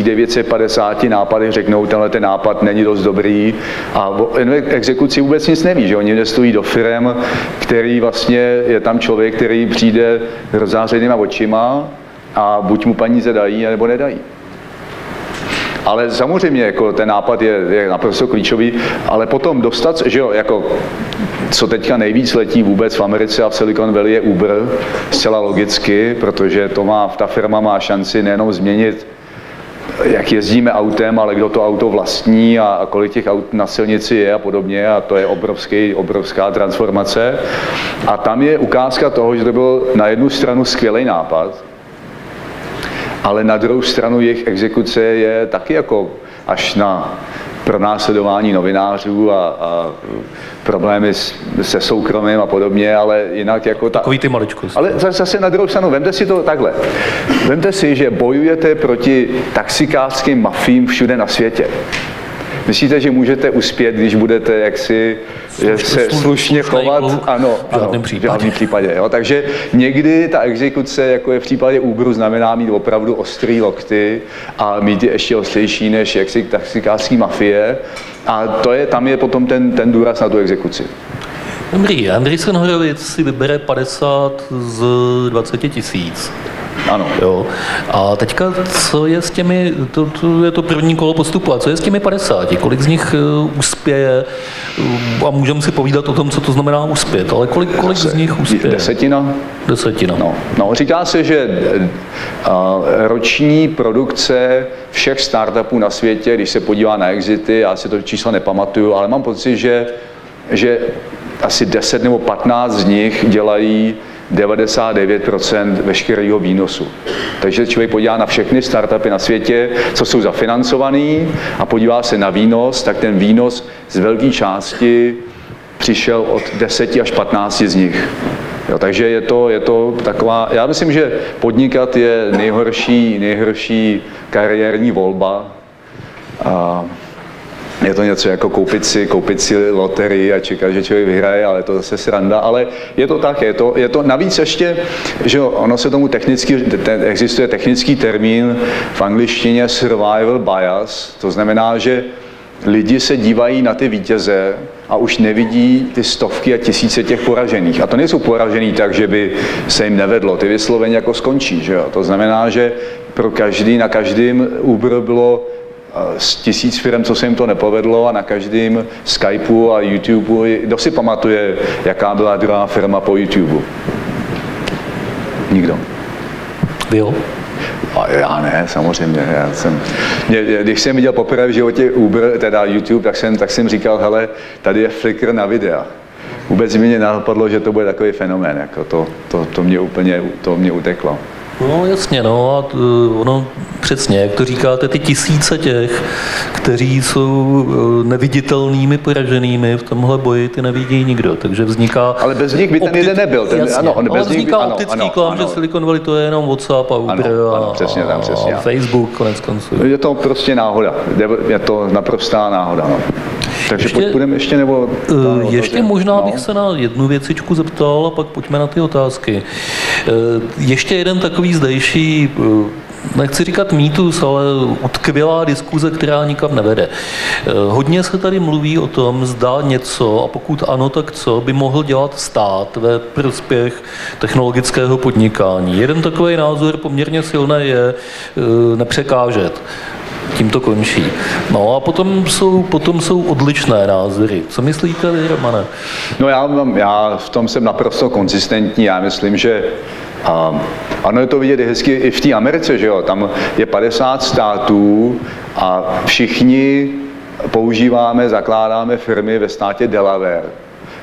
950 nápady řeknou, tenhle ten nápad není dost dobrý a o exekuci vůbec nic neví, že oni investují do firem, který vlastně je tam člověk, který přijde rozzářenýma očima a buď mu peníze dají, nebo nedají. Ale samozřejmě jako ten nápad je naprosto klíčový, ale potom dostat, že jo, jako co teďka nejvíc letí vůbec v Americe a v Silicon Valley je Uber, zcela logicky, protože ta firma má šanci nejenom změnit, jak jezdíme autem, ale kdo to auto vlastní a kolik těch aut na silnici je a podobně a to je obrovská transformace. A tam je ukázka toho, že to byl na jednu stranu skvělý nápad, ale na druhou stranu jejich exekuce je taky jako až na pronásledování novinářů a problémy se soukromím a podobně, ale jinak jako takový ty maličkosti. Ale zase na druhou stranu, vemte si to takhle. Vemte si, že bojujete proti taxikářským mafím všude na světě. Myslíte, že můžete uspět, když budete jaksi se slušně chovat? Ano, v žádném případě. Jo. Takže někdy ta exekuce, jako je v případě Uberu, znamená mít opravdu ostrý lokty a mít je ještě ostřejší než jaksi taxikářský mafie. A tam je potom ten důraz na tu exekuci. Dobrý, Andreessen Horowitz si vybere 50 z 20 000. Ano. Jo. A teďka, co je s těmi, to je to první kolo postupu, a co je s těmi 50? Kolik z nich uspěje? A můžeme si povídat o tom, co to znamená uspět, ale kolik z nich uspěje? Desetina. No, říká se, že roční produkce všech startupů na světě, když se podívá na exity, já si to číslo nepamatuju, ale mám pocit, že asi 10 nebo 15 z nich dělají 99% veškerého výnosu. Takže člověk podívá na všechny startupy na světě, co jsou zafinancovaný a podívá se na výnos, tak ten výnos z velké části přišel od 10 až 15 z nich. Jo, takže je to taková, já myslím, že podnikat je nejhorší kariérní volba. Je to něco jako koupit si loterii a čekat, že člověk vyhraje, ale to zase sranda. Ale je to tak, je to navíc ještě, že ono se tomu existuje technický termín v angličtině survival bias, to znamená, že lidi se dívají na ty vítěze a už nevidí ty stovky a tisíce těch poražených. A to nejsou poražený tak, že by se jim nevedlo, ty vysloveně jako skončí. Že jo? To znamená, že na každém Uber bylo z 1000 firm, co se jim to nepovedlo a na každém Skypeu a YouTubeu, kdo si pamatuje, jaká byla druhá firma po YouTubeu? Nikdo. Vy jo? A já ne, samozřejmě. Když jsem viděl poprvé v životě Uber, teda YouTube, tak jsem říkal, hele, tady je Flickr na videa. Vůbec mi nenapadlo, že to bude takový fenomén, jako to mě uteklo. No jasně, no a ono přesně, jak to říkáte, ty tisíce těch, kteří jsou neviditelnými poraženými v tomhle boji, ty nevidí nikdo, takže vzniká... Ale bez nich by ten jeden nebyl. Ale vzniká optický klam, že Silicon Valley to je jenom WhatsApp a Uber a Facebook, konec konců. Je to prostě náhoda, je to naprostá náhoda. No. Takže půjdeme ještě nebo... Ještě možná bych se na jednu věcičku zeptal a pak pojďme na ty otázky. Ještě jeden takový zdejší, nechci říkat mýtus, ale utkvělá diskuze, která nikam nevede. Hodně se tady mluví o tom, zda něco, a pokud ano, tak co, by mohl dělat stát ve prospěch technologického podnikání. Jeden takový názor poměrně silný je nepřekážet. Tím to končí. No a potom jsou odlišné názory. Co myslíte vy, Romane? No já v tom jsem naprosto konzistentní. Já myslím, že ano, je to vidět hezky i v té Americe, že jo? Tam je 50 států a všichni zakládáme firmy ve státě Delaware.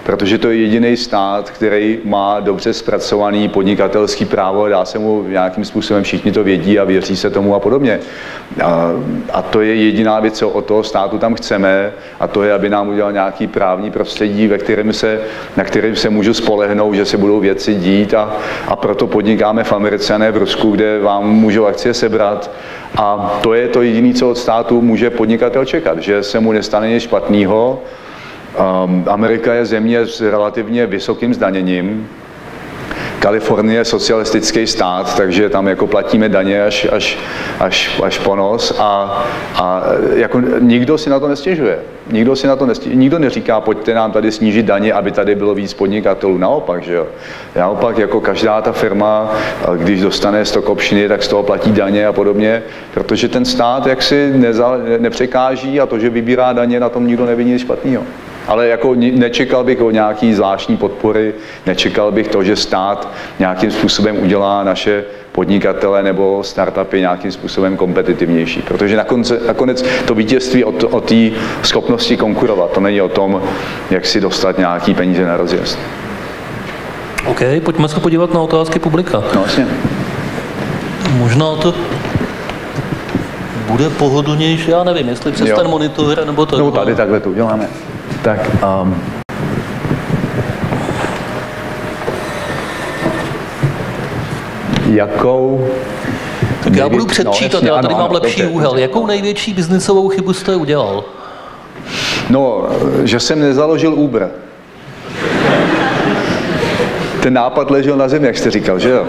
Protože to je jediný stát, který má dobře zpracovaný podnikatelský právo, dá se mu nějakým způsobem, všichni to vědí a věří se tomu a podobně. A to je jediná věc, co od toho státu tam chceme, a to je, aby nám udělal nějaký právní prostředí, na kterém se můžu spolehnout, že se budou věci dít, a proto podnikáme v Americe a ne v Rusku, kde vám můžou akcie sebrat. A to je to jediné, co od státu může podnikatel čekat, že se mu nestane nic špatného. Amerika je země s relativně vysokým zdaněním. Kalifornie je socialistický stát, takže tam jako platíme daně až po nos a jako nikdo si na to nestěžuje. Nikdo neříká, pojďte nám tady snížit daně, aby tady bylo víc podnikatelů. Naopak, že jo. Naopak, jako každá ta firma, když dostane stock optiony, tak z toho platí daně a podobně, protože ten stát jaksi nepřekáží a to, že vybírá daně, na tom nikdo nevidí nic špatného. Ale jako nečekal bych o nějaký zvláštní podpory, nečekal bych to, že stát nějakým způsobem udělá naše podnikatele nebo startupy nějakým způsobem kompetitivnější. Protože nakonec to vítězství o té schopnosti konkurovat, to není o tom, jak si dostat nějaký peníze na rozjezd. OK, pojďme se podívat na otázky publika. No vlastně. Možná to bude pohodlnější, já nevím, jestli přes ten monitor nebo to. No tady takhle to uděláme. Tak, jakou... Tak já budu předčítat, já tady mám lepší úhel. Jakou největší biznisovou chybu jste udělal? No, že jsem nezaložil Uber. Ten nápad ležel na zemi, jak jste říkal, že jo?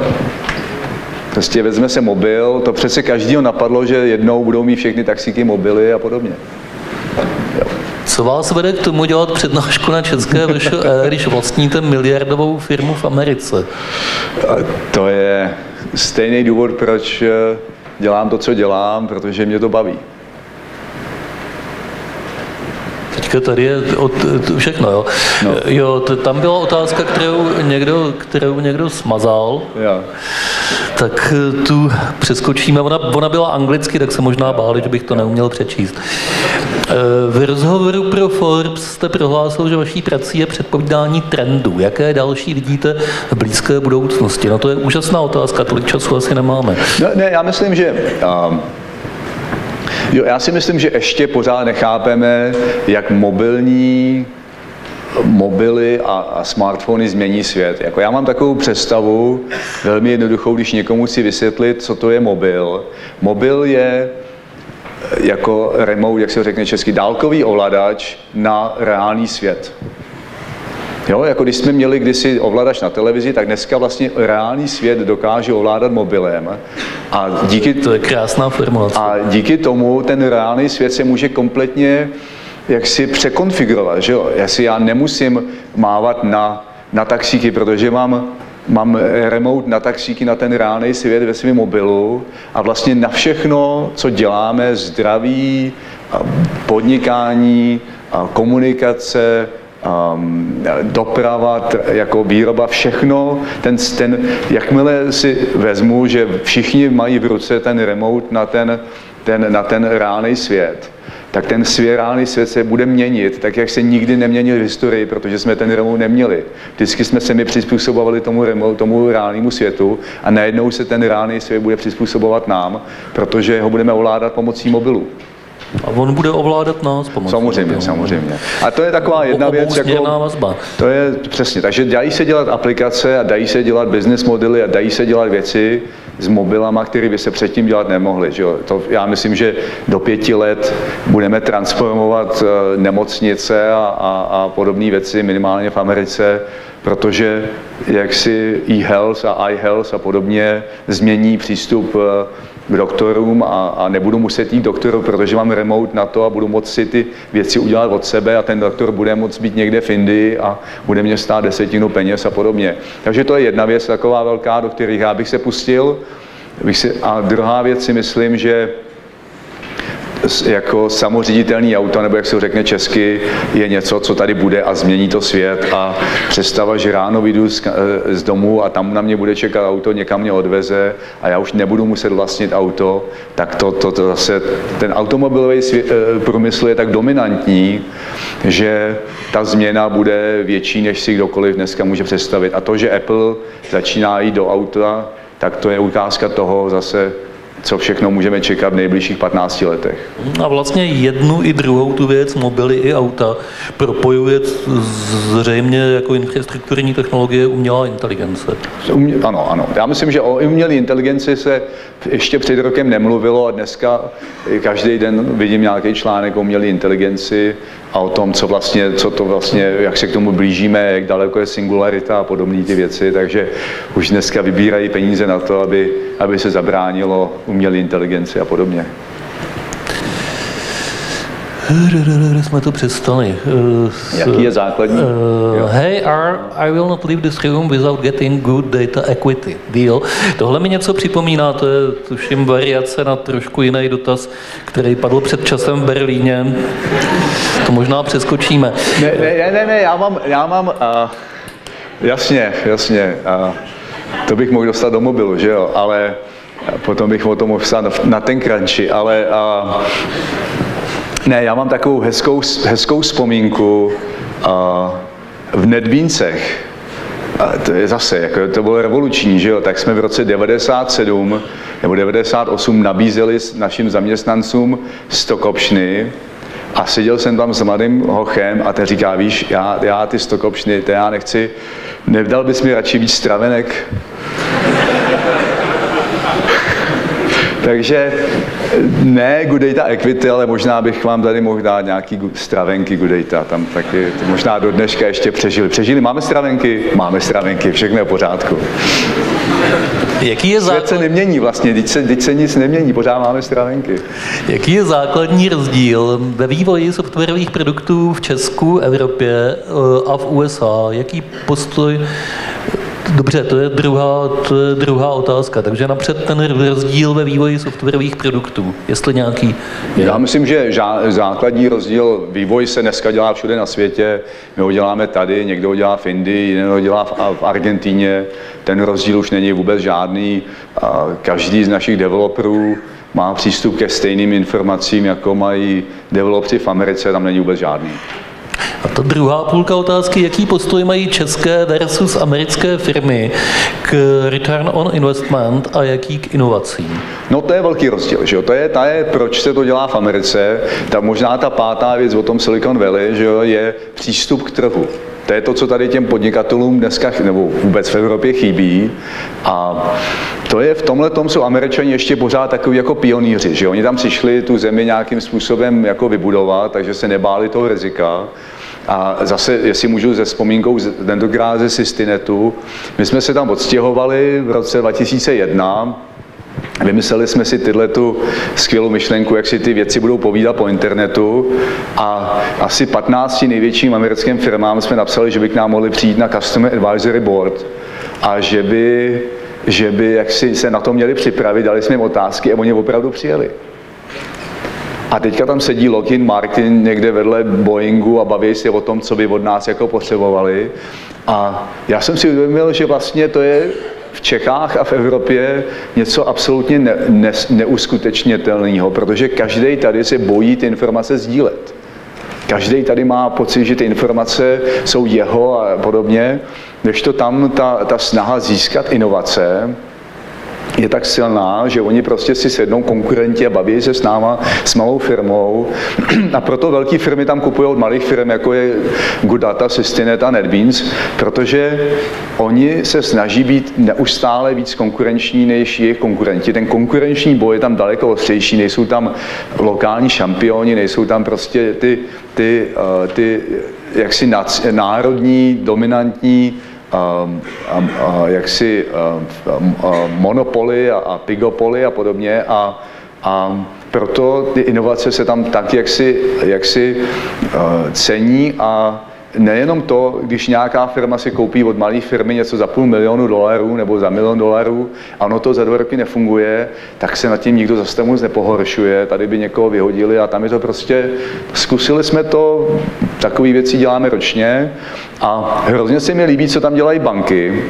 Prostě vezme se mobil, to přece každýho napadlo, že jednou budou mít všechny taxíky mobily a podobně. Jo. Co vás vede k tomu dělat přednášku na České VŠE, když vlastníte miliardovou firmu v Americe? To je stejný důvod, proč dělám to, co dělám, protože mě to baví. Teďka tady je všechno, jo? No. Jo, tam byla otázka, kterou někdo smazal. Jo. Tak tu přeskočíme. Ona byla anglicky, tak se možná báli, že bych to neuměl přečíst. V rozhovoru pro Forbes jste prohlásil, že vaší prací je předpovídání trendů. Jaké další vidíte v blízké budoucnosti? No to je úžasná otázka, tolik času asi nemáme. No, ne, já myslím, že... já si myslím, že ještě pořád nechápeme, jak mobily a smartfony změní svět. Jako já mám takovou představu, velmi jednoduchou, když někomu chci vysvětlit, co to je mobil. Mobil je jako remote, jak se řekne česky, dálkový ovladač na reálný svět. Jo, jako když jsme měli kdysi ovladač na televizi, tak dneska vlastně reálný svět dokáže ovládat mobilem. To je krásná formulace. A díky tomu ten reálný svět se může kompletně jaksi překonfigurovat, že jo? Já nemusím mávat na taxíky, protože mám remote na taxíky na ten reálný svět ve svém mobilu a vlastně na všechno, co děláme, zdraví, podnikání, komunikace, doprava, jako výroba, všechno, jakmile si vezmu, že všichni mají v ruce ten remote na ten reálný svět, tak ten reálný svět se bude měnit, tak jak se nikdy neměnil v historii, protože jsme ten remote neměli. Vždycky jsme se my přizpůsobovali tomu reálnému světu a najednou se ten reálný svět bude přizpůsobovat nám, protože ho budeme ovládat pomocí mobilu. A on bude ovládat nás pomocí. Samozřejmě. A to je taková jedna věc, jako, to je přesně, takže dají se dělat aplikace a dají se dělat business modely a dají se dělat věci s mobilama, které by se předtím dělat nemohly. Že jo? Já myslím, že do 5 let budeme transformovat nemocnice a podobné věci, minimálně v Americe, protože jaksi e-health a iHealth a podobně změní přístup k doktorům a nebudu muset jít k doktoru, protože mám remote na to a budu moct si ty věci udělat od sebe a ten doktor bude moct být někde v Indii a bude mě stát 10 peněz a podobně. Takže to je jedna věc taková velká, do kterých já bych se pustil. A druhá věc si myslím, že jako samoředitelný auto, nebo jak se řekne česky, je něco, co tady bude a změní to svět. A představa, že ráno vyjdu z domu a tam na mě bude čekat auto, někam mě odveze a já už nebudu muset vlastnit auto, tak to zase, ten automobilový průmysl je tak dominantní, že ta změna bude větší, než si kdokoliv dneska může představit. A to, že Apple začíná jít do auta, tak to je ukázka toho zase, co všechno můžeme čekat v nejbližších 15 letech. A vlastně jednu i druhou tu věc, mobily i auta, propojuje zřejmě jako infrastrukturní technologie umělá inteligence. Ano. Já myslím, že o umělé inteligenci se ještě před rokem nemluvilo a dneska každý den vidím nějaký článek o umělé inteligenci a o tom, jak se k tomu blížíme, jak daleko je singularita a podobné ty věci, takže už dneska vybírají peníze na to, aby se zabránilo umělé inteligenci a podobně. Jsme to přestali. Jaký je základní? Hey, I will not leave this room without getting good data equity. Deal. Tohle mi něco připomíná, to je tuším variace na trošku jiný dotaz, který padl před časem v Berlíně. To možná přeskočíme. Ne, já mám jasně, to bych mohl dostat do mobilu, že jo, ale potom bych o tom mohl psát na ten crunchy, ale ne, já mám takovou hezkou vzpomínku v Nedvíncech. To je zase, jako to bylo revoluční, že jo? Tak jsme v roce 97 nebo 98 nabízeli našim zaměstnancům stock optiony a seděl jsem tam s mladým hochem a ten říká, víš, já ty stock optiony, to já nechci, nevdal bys mi radši víc stravenek? Takže ne good data equity, ale možná bych vám tady mohl dát nějaký stravenky good data. Tam taky možná do dneška ještě přežili. Máme stravenky? Máme stravenky, všechno je v pořádku. Svět se nemění vlastně, teď se nic nemění, pořád máme stravenky. Jaký je základní rozdíl ve vývoji softwarových produktů v Česku, Evropě a v USA? Jaký postoj? Dobře, to je druhá otázka. Takže napřed ten rozdíl ve vývoji softwarových produktů, jestli nějaký je. Já myslím, že základní rozdíl, vývoj se dneska dělá všude na světě. My ho děláme tady, někdo ho dělá v Indii, jiný ho dělá v Argentíně. Ten rozdíl už není vůbec žádný. Každý z našich developerů má přístup ke stejným informacím, jako mají developři v Americe, tam není vůbec žádný. A ta druhá půlka otázky, jaký postoj mají české versus americké firmy k return on investment a jaký k inovacím? No to je velký rozdíl, že jo? To je, proč se to dělá v Americe, možná ta pátá věc o tom Silicon Valley, že jo, je přístup k trhu. To je to, co tady těm podnikatelům dneska, nebo vůbec v Evropě chybí. A to je v tomhletom jsou Američani ještě pořád takový jako pionýři, že oni tam přišli tu zemi nějakým způsobem jako vybudovat, takže se nebáli toho rizika. A zase, jestli můžu se vzpomínkou tentokrát ze Systinetu, my jsme se tam odstěhovali v roce 2001, vymysleli jsme si tu skvělou myšlenku, jak si ty věci budou povídat po internetu a asi 15 největším americkým firmám jsme napsali, že by k nám mohli přijít na Customer Advisory Board a že by jak si se na to měli připravit, dali jsme jim otázky a oni opravdu přijeli. A teďka tam sedí Lockheed Martin někde vedle Boeingu a baví se o tom, co by od nás jako potřebovali. A já jsem si uvědomil, že vlastně to je v Čechách a v Evropě něco absolutně neuskutečnitelného, protože každý tady se bojí ty informace sdílet. Každý tady má pocit, že ty informace jsou jeho a podobně, kdežto tam ta snaha získat inovace je tak silná, že oni prostě si sednou konkurenti a baví se s náma, s malou firmou. A proto velké firmy tam kupují od malých firm, jako je Good Data, Systinet a NetBeans, protože oni se snaží být neustále víc konkurenční než jejich konkurenti. Ten konkurenční boj je tam daleko ostřejší, nejsou tam lokální šampioni, nejsou tam prostě ty jaksi národní, dominantní jaksi monopoly a pigopoly a podobně a proto ty inovace se tam tak jaksi cení a nejenom to, když nějaká firma si koupí od malé firmy něco za $500 000 nebo za $1 000 000 a ono to za 2 roky nefunguje, tak se nad tím nikdo zase moc nepohoršuje, tady by někoho vyhodili a tam je to prostě, zkusili jsme to, takové věci děláme ročně a hrozně se mi líbí, co tam dělají banky.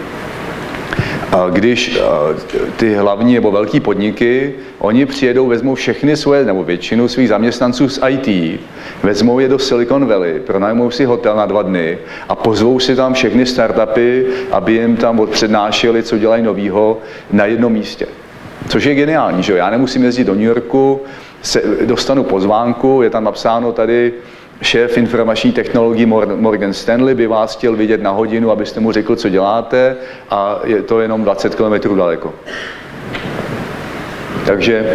Když ty hlavní nebo velký podniky, oni přijedou, vezmou všechny svoje, nebo většinu svých zaměstnanců z IT, vezmou je do Silicon Valley, pronajmou si hotel na 2 dny a pozvou si tam všechny startupy, aby jim tam odpřednášeli, co dělají novýho na jednom místě. Což je geniální, že jo? Já nemusím jezdit do New Yorku, dostanu pozvánku, je tam napsáno tady, šéf informační technologií Morgan Stanley by vás chtěl vidět na hodinu, abyste mu řekl, co děláte a je to jenom 20 km daleko. Takže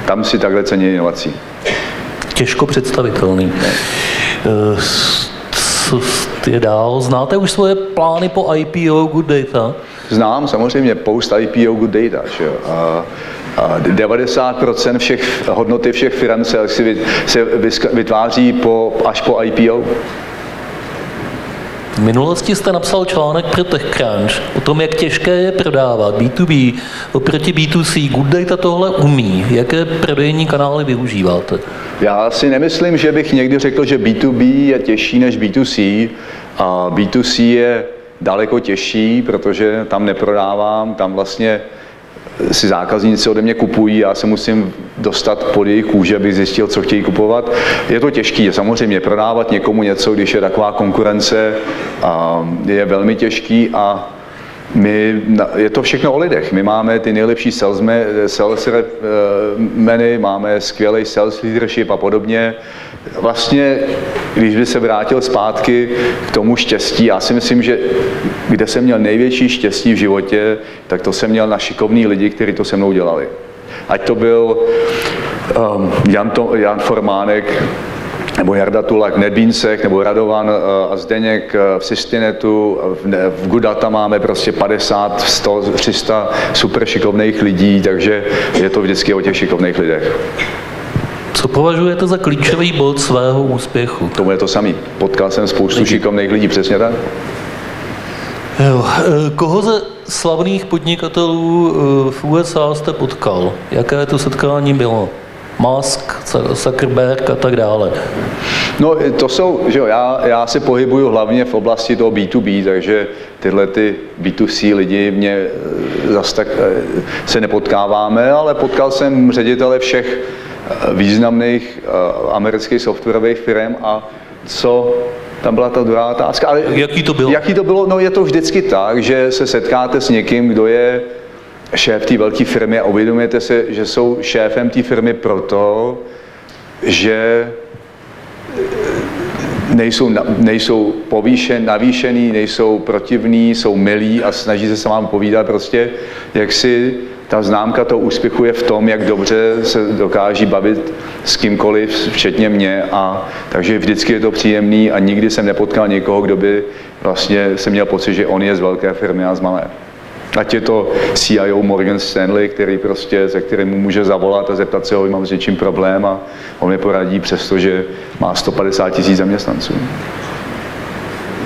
tam si takhle cení inovací. Těžko představitelný. Co je dál? Znáte už svoje plány po IPO Good Data? Znám samozřejmě post IPO Good Data. Že? A 90% hodnoty všech firm se vytváří až po IPO. V minulosti jste napsal článek pro TechCrunch o tom, jak těžké je prodávat B2B oproti B2C. Good Data tohle umí. Jaké prodejní kanály využíváte? Já si nemyslím, že bych někdy řekl, že B2B je těžší než B2C. A B2C je daleko těžší, protože tam neprodávám, tam vlastně si zákazníci ode mě kupují, já se musím dostat pod jejich kůži, abych zjistil, co chtějí kupovat. Je to těžké, samozřejmě prodávat někomu něco, když je taková konkurence, je velmi těžký a je to všechno o lidech. My máme ty nejlepší salesmeny, máme skvělý sales leadership a podobně. Vlastně, když by se vrátil zpátky k tomu štěstí, já si myslím, že kde jsem měl největší štěstí v životě, tak to jsem měl na šikovný lidi, kteří to se mnou dělali. Ať to byl Jan Formánek, nebo Jarda Tulak v NetBeansech, nebo Radovan a Zdeněk v Systinetu, v Good Data máme prostě 50, 100, 300 super šikovných lidí, takže je to vždycky o těch šikovných lidech. Co považujete za klíčový bod svého úspěchu? Tomu je to samý. Potkal jsem spoustu šikovných lidí, přesně tak. Jo. Koho ze slavných podnikatelů v USA jste potkal? Jaké to setkání bylo? Musk, Zuckerberg a tak dále. No to jsou, že jo, já se pohybuju hlavně v oblasti toho B2B, takže tyhle ty B2C lidi mě zase tak se nepotkáváme, ale potkal jsem ředitele všech významných amerických softwarových firm a co tam byla ta druhá otázka. Ale jaký to bylo? Jaký to bylo? No je to vždycky tak, že se setkáte s někým, kdo je šéf té velké firmy a uvědomujete se, že jsou šéfem té firmy proto, že nejsou navýšený, nejsou protivní, jsou milí a snaží se vám povídat prostě, jak si ta známka toho úspěchu je v tom, jak dobře se dokáží bavit s kýmkoliv, včetně mě, a takže vždycky je to příjemný a nikdy jsem nepotkal někoho, kdo by vlastně se měl pocit, že on je z velké firmy a z malé. Ať je to CIO Morgan Stanley, se kterým mu může zavolat a zeptat se ho, mám s něčím problém a on mi poradí, přestože má 150 000 zaměstnanců.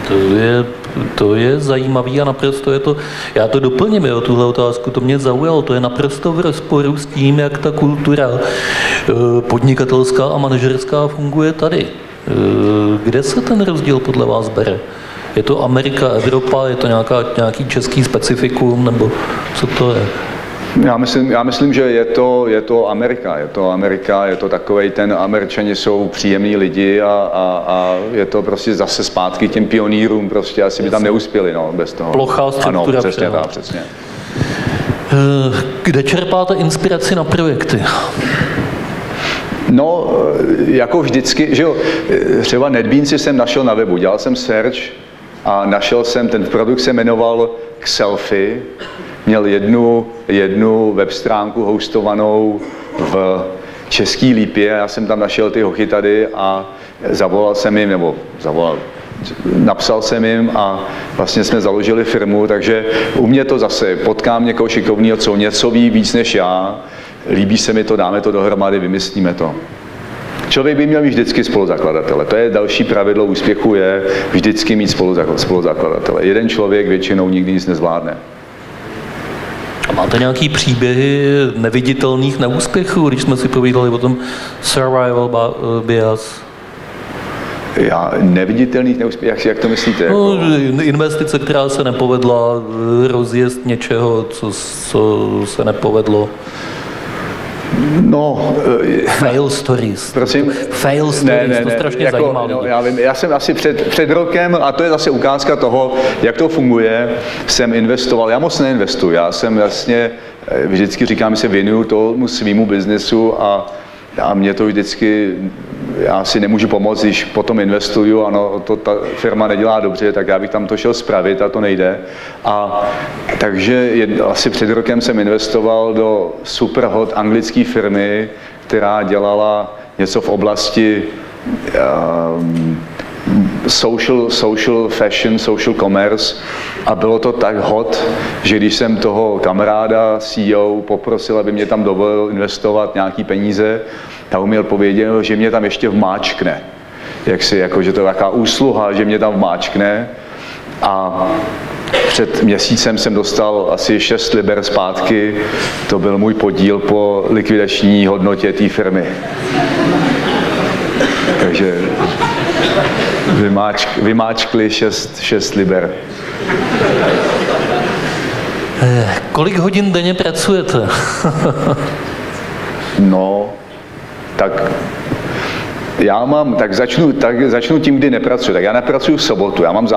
To je To je zajímavý a naprosto je to, já to doplním, jo, tuhle otázku, to mě zaujalo, to je naprosto v rozporu s tím, jak ta kultura podnikatelská a manažerská funguje tady. Kde se ten rozdíl podle vás bere? Je to Amerika, Evropa, je to nějaký český specifikum, nebo co to je? Já myslím, že je to Amerika, je to takovej, ten Američani jsou příjemní lidi a je to prostě zase zpátky těm pionýrům, prostě asi by tam neuspěli, no, bez toho. Plochá struktura. Ano, přesně tak, přesně. Kde čerpáte inspiraci na projekty? No, jako vždycky, že jo, třeba NetBeansy jsem našel na webu, dělal jsem search a našel jsem, ten produkt se jmenoval Selfie, měl jednu web stránku hostovanou v Český Lípě, já jsem tam našel ty hochy tady a napsal jsem jim a vlastně jsme založili firmu, takže u mě to zase, potkám někoho šikovného, co něco ví víc než já, líbí se mi to, dáme to dohromady, vymyslíme to. Člověk by měl mít vždycky spoluzakladatele. To je další pravidlo úspěchu, je vždycky mít spoluzakladatele. Jeden člověk většinou nikdy nic nezvládne. A máte nějaký příběhy neviditelných neúspěchů, když jsme si povídali o tom survival bias? Neviditelných neúspěchů, jak to myslíte? No, investice, která se nepovedla, rozjezd něčeho, co se nepovedlo. No, fail stories. Prosím? Fail stories, to strašně zajímá lidi. Já vím, já jsem asi před rokem, a to je zase ukázka toho, jak to funguje, jsem investoval, já moc neinvestuji, já jsem vlastně, vždycky říkám, že se věnuju tomu svýmu biznesu a mě to vždycky, já si nemůžu pomoct, když potom investuju, ano, ta firma nedělá dobře, tak já bych tam to šel spravit a to nejde. Takže asi před rokem jsem investoval do super hot anglické firmy, která dělala něco v oblasti social fashion, social commerce a bylo to tak hot, že když jsem toho kamaráda CEO poprosil, aby mě tam dovolil investovat nějaký peníze, tak mi odpověděl, že mě tam ještě vmáčkne. Že to je taková úsluha, že mě tam vmáčkne a před měsícem jsem dostal asi 6 liber zpátky, to byl můj podíl po likvidační hodnotě té firmy. Takže vymáčkli 6 liber. Kolik hodin denně pracujete? No, tak začnu tím, kdy nepracuji. Tak já nepracuji v sobotu. Já mám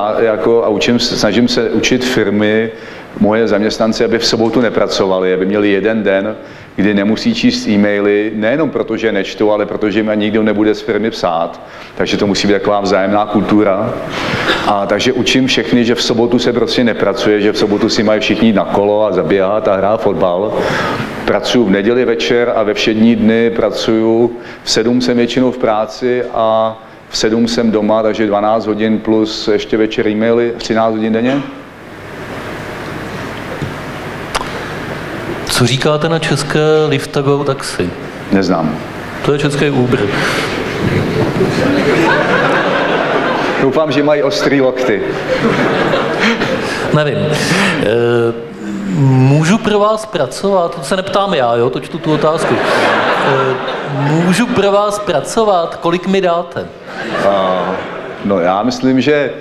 snažím se učit firmy, moje zaměstnanci, aby v sobotu nepracovali, aby měli jeden den, kdy nemusí číst e-maily, nejenom protože nečtou, ale protože jim nikdo nebude z firmy psát. Takže to musí být taková vzájemná kultura. A takže učím všechny, že v sobotu se prostě nepracuje, že v sobotu si mají všichni jít na kolo a zaběhat a hrát fotbal. Pracuji v neděli večer a ve všední dny pracuju. V 7 jsem většinou v práci a v 7 jsem doma, takže 12 hodin plus ještě večer e-maily, 13 hodin denně. Co říkáte na české Liftago taxi? Neznám. To je český Uber. Doufám, že mají ostrý lokty. Nevím. Můžu pro vás pracovat? To se neptám já, jo? To čtu tu otázku. Můžu pro vás pracovat? Kolik mi dáte? No já myslím, že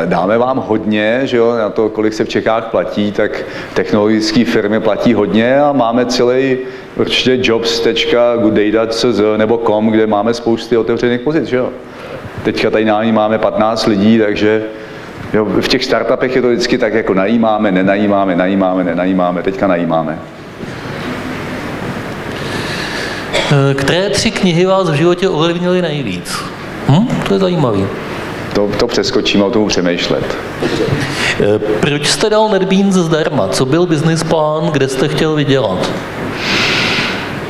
dáme vám hodně, že jo, na to, kolik se v Čechách platí, tak technologické firmy platí hodně a máme celý určitě jobs.goodday.cz nebo com, kde máme spousty otevřených pozic, že jo. Teďka tady máme 15 lidí, takže jo, v těch startupech je to vždycky tak, jako najímáme, teďka najímáme. Které 3 knihy vás v životě ovlivnily nejvíc? To je zajímavý. To přeskočíme, o tom přemýšlet. Proč jste dal NetBeans zdarma? Co byl business plán, kde jste chtěl vydělat?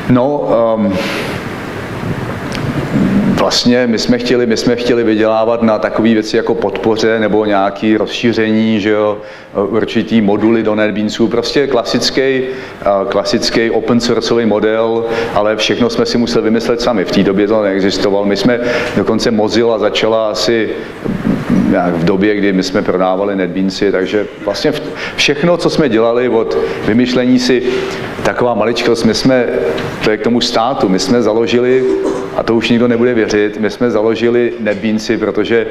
No, vlastně my jsme chtěli vydělávat na takové věci jako podpoře nebo nějaké rozšíření, že jo, určitý moduly do NetBeansů, prostě klasický open sourceový model, ale všechno jsme si museli vymyslet sami. V té době to neexistovalo. My jsme dokonce Mozilla začala asi v době, kdy my jsme prodávali NetBeansy, takže vlastně všechno, co jsme dělali od vymyšlení si, taková maličkost, to je k tomu státu, my jsme založili, a to už nikdo nebude věřit, my jsme založili NetBeansy, protože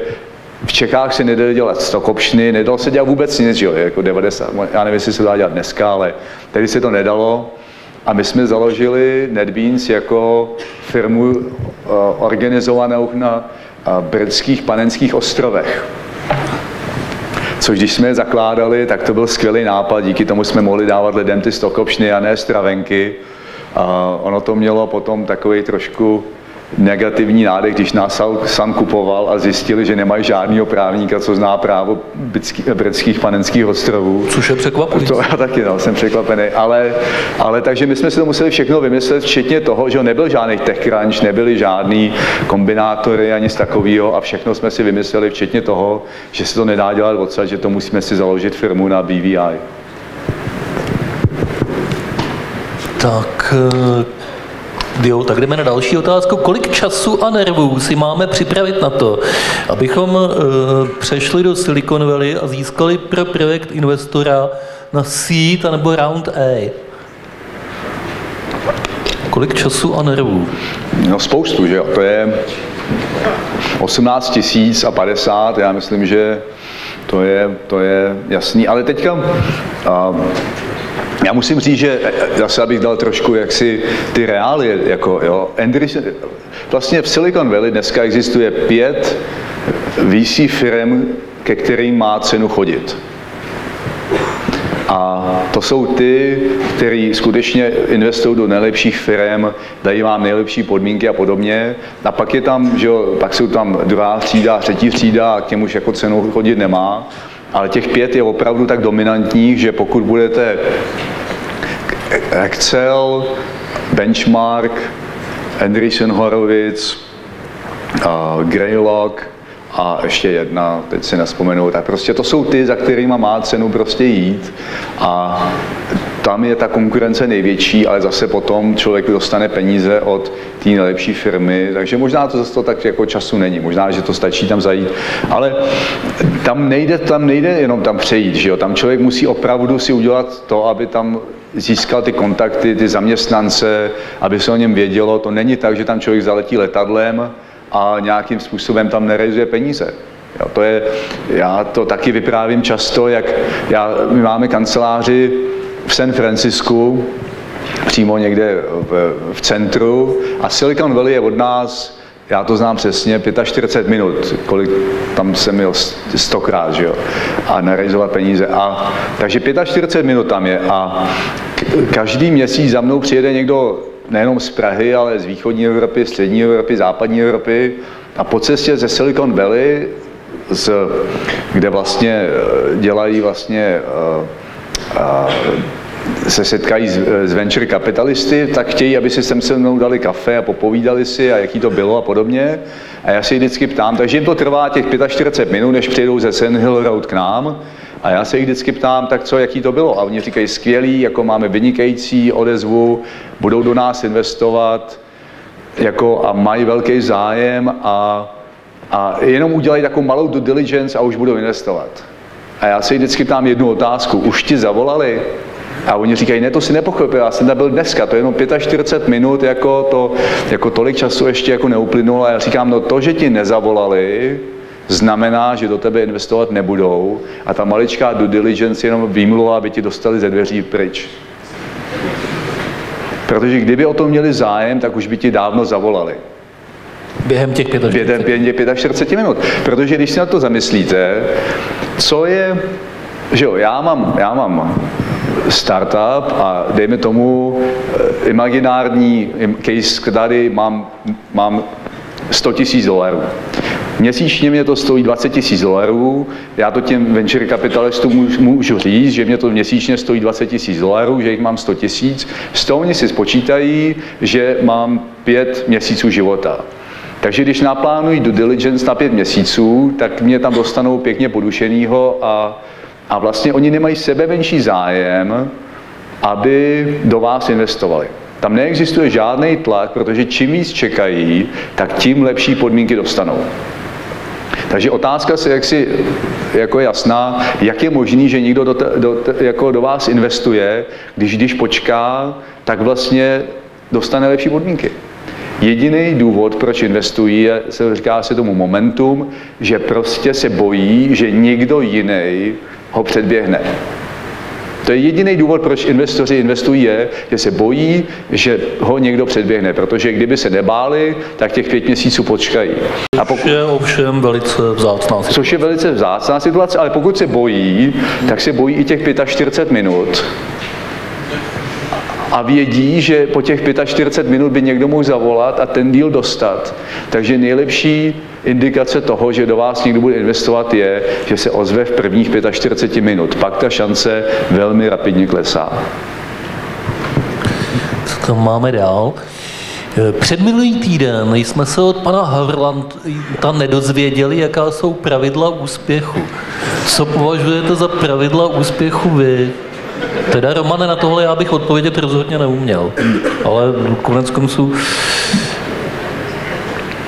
v Čechách se nedalo dělat stock optiony, nedalo se dělat vůbec nic, že jo, jako 90, já nevím, jestli se dá dělat dneska, ale tehdy se to nedalo. A my jsme založili NetBeans jako firmu organizovanou na britských Panenských ostrovech. Což když jsme je zakládali, tak to byl skvělý nápad, díky tomu jsme mohli dávat lidem ty stock optiony a ne stravenky. Ono to mělo potom takový trošku negativní nádech, když nás sám kupoval a zjistili, že nemají žádného právníka, co zná právo britských Panenských ostrovů. Což je překvapující. To já taky, jsem překvapený. Ale takže my jsme si to museli všechno vymyslet, včetně toho, že nebyl žádný TechCrunch, nebyly žádný kombinátory ani z takového a všechno jsme si vymysleli, včetně toho, že se to nedá dělat odsud, že to musíme si založit firmu na BVI. Tak... Jo, tak jdeme na další otázku. Kolik času a nervů si máme připravit na to, abychom přešli do Silicon Valley a získali pro projekt investora na seed nebo round A? Kolik času a nervů? No spoustu, že jo. To je 18 050, já myslím, že to je jasný. Ale teďka... Já musím říct, že zase abych dal trošku jaksi ty reálie, jako jo, Andreessen, vlastně v Silicon Valley dneska existuje 5 VC firm, ke kterým má cenu chodit. A to jsou ty, kteří skutečně investují do nejlepších firm, dají vám nejlepší podmínky a podobně. A pak je tam, že jo, pak jsou tam druhá třída, třetí třída a k těm už jako cenu chodit nemá. Ale těch 5 je opravdu tak dominantních, že pokud budete Excel, Benchmark, Andreessen Horowitz, Greylock a ještě jedna, teď si nespomenu, tak prostě to jsou ty, za kterými má cenu prostě jít a tam je ta konkurence největší, ale zase potom člověk dostane peníze od té nejlepší firmy, takže možná to zase to tak jako času není, možná, že to stačí tam zajít, ale tam nejde jenom tam přejít, že jo? Tam člověk musí opravdu si udělat to, aby tam získal ty kontakty, ty zaměstnance, aby se o něm vědělo, to není tak, že tam člověk zaletí letadlem a nějakým způsobem tam nerealizuje peníze. Jo, já to taky vyprávím často, my máme kanceláři v San Francisku, přímo někde v centru a Silicon Valley je od nás, já to znám přesně, 45 minut, kolik tam jsem měl 100krát, že jo, a nerealizovat peníze. Takže 45 minut tam je a každý měsíc za mnou přijede někdo nejenom z Prahy, ale z východní Evropy, střední Evropy, západní Evropy a po cestě ze Silicon Valley, kde vlastně dělají vlastně se setkají s venture kapitalisty, tak chtějí, aby si se mnou dali kafe a popovídali si a jaký to bylo a podobně. A já se vždycky ptám, takže jim to trvá těch 45 minut, než přijedou ze Sand Hill Road k nám. A já se jich vždycky ptám, tak co, jaký to bylo? A oni říkají, skvělý, jako máme vynikající odezvu, budou do nás investovat jako, a mají velký zájem a jenom udělají takovou malou due diligence a už budou investovat. A já se jich vždycky ptám jednu otázku, už ti zavolali? A oni říkají, ne, to si nepochopil, já jsem tam byl dneska, to je jenom 45 minut, jako tolik času ještě jako neuplynulo. A já říkám, no to, že ti nezavolali, znamená, že do tebe investovat nebudou a ta maličká due diligence jenom výmluva, aby ti dostali ze dveří pryč. Protože kdyby o tom měli zájem, tak už by ti dávno zavolali. Během těch 45 minut. Protože když si na to zamyslíte, co je, že jo, já mám startup a dejme tomu imaginární case, tady mám $100 000. Měsíčně mě to stojí $20 000, já to těm venture kapitalistům můžu říct, že mě to měsíčně stojí $20 000, že jich mám 100 000, z toho oni si spočítají, že mám 5 měsíců života. Takže když naplánují due diligence na 5 měsíců, tak mě tam dostanou pěkně podušenýho a vlastně oni nemají sebemenší zájem, aby do vás investovali. Tam neexistuje žádný tlak, protože čím víc čekají, tak tím lepší podmínky dostanou. Takže otázka se jaksi jako je jasná, jak je možný, že někdo do vás investuje, když počká, tak vlastně dostane lepší podmínky. Jediný důvod, proč investují, říká se tomu momentum, že prostě se bojí, že někdo jiný ho předběhne. To je jediný důvod, proč investoři investují, je, že se bojí, že ho někdo předběhne, protože kdyby se nebáli, tak těch 5 měsíců počkají. Což je ovšem velice vzácná situace. Což je velice vzácná situace, ale pokud se bojí, tak se bojí i těch 45 minut. A vědí, že po těch 45 minut by někdo mohl zavolat a ten deal dostat. Takže nejlepší indikace toho, že do vás někdo bude investovat, je, že se ozve v prvních 45 minut. Pak ta šance velmi rapidně klesá. Co tam máme dál? Předminulý týden jsme se od pana Havrlanta nedozvěděli, jaká jsou pravidla úspěchu. Co považujete za pravidla úspěchu vy? Teda, Romane, na tohle já bych odpovědět rozhodně neuměl, ale konec konců...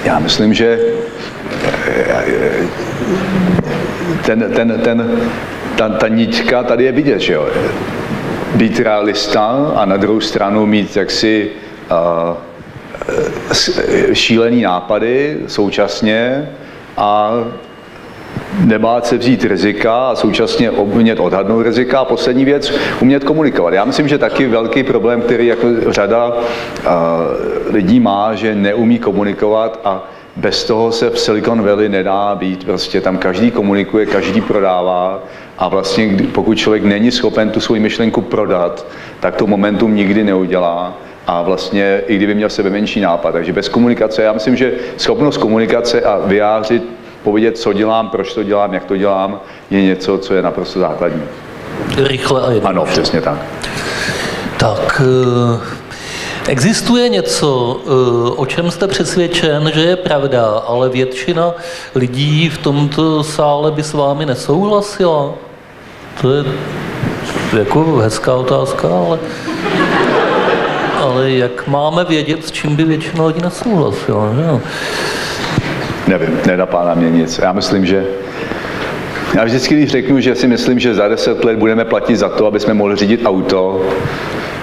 Já myslím, že ta niťka tady je vidět, že jo. Být realista a na druhou stranu mít jaksi šílený nápady současně a nebát se vzít rizika a současně umět odhadnout rizika. A poslední věc, umět komunikovat. Já myslím, že taky velký problém, který jako řada lidí má, že neumí komunikovat a bez toho se v Silicon Valley nedá být. Prostě tam každý komunikuje, každý prodává a vlastně pokud člověk není schopen tu svou myšlenku prodat, tak to momentum nikdy neudělá. A vlastně i kdyby měl sebe menší nápad. Takže bez komunikace, já myslím, že schopnost komunikace a vyjádřit, povědět, co dělám, proč to dělám, jak to dělám, je něco, co je naprosto základní. Rychle a jednoduše. Ano, přesně tak. Tak, existuje něco, o čem jste přesvědčen, že je pravda, ale většina lidí v tomto sále by s vámi nesouhlasila? To je jako hezká otázka, ale jak máme vědět, s čím by většina lidí nesouhlasila, že jo? Nevím, nenapadá mě nic. Já myslím, že... Já vždycky, když řeknu, že si myslím, že za 10 let budeme platit za to, aby jsme mohli řídit auto,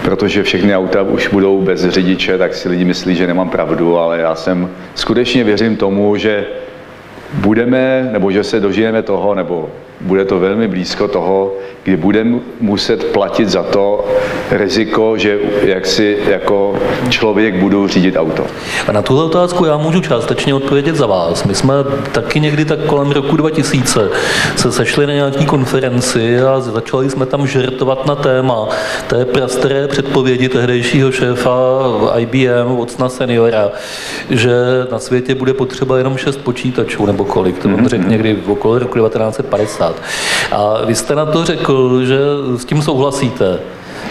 protože všechny auta už budou bez řidiče, tak si lidi myslí, že nemám pravdu, ale já skutečně věřím tomu, že budeme, nebo že se dožijeme toho, nebo bude to velmi blízko toho, kdy budeme muset platit za to riziko, že jak si jako člověk budu řídit auto. A na tuhle otázku já můžu částečně odpovědět za vás. My jsme taky někdy tak kolem roku 2000 se sešli na nějaký konferenci a začali jsme tam žertovat na téma té prastaré předpovědi tehdejšího šéfa IBM, Watsona seniora, že na světě bude potřeba jenom 6 počítačů, nebo kolik, to on řekl někdy okolo roku 1950. A vy jste na to řekl, že s tím souhlasíte,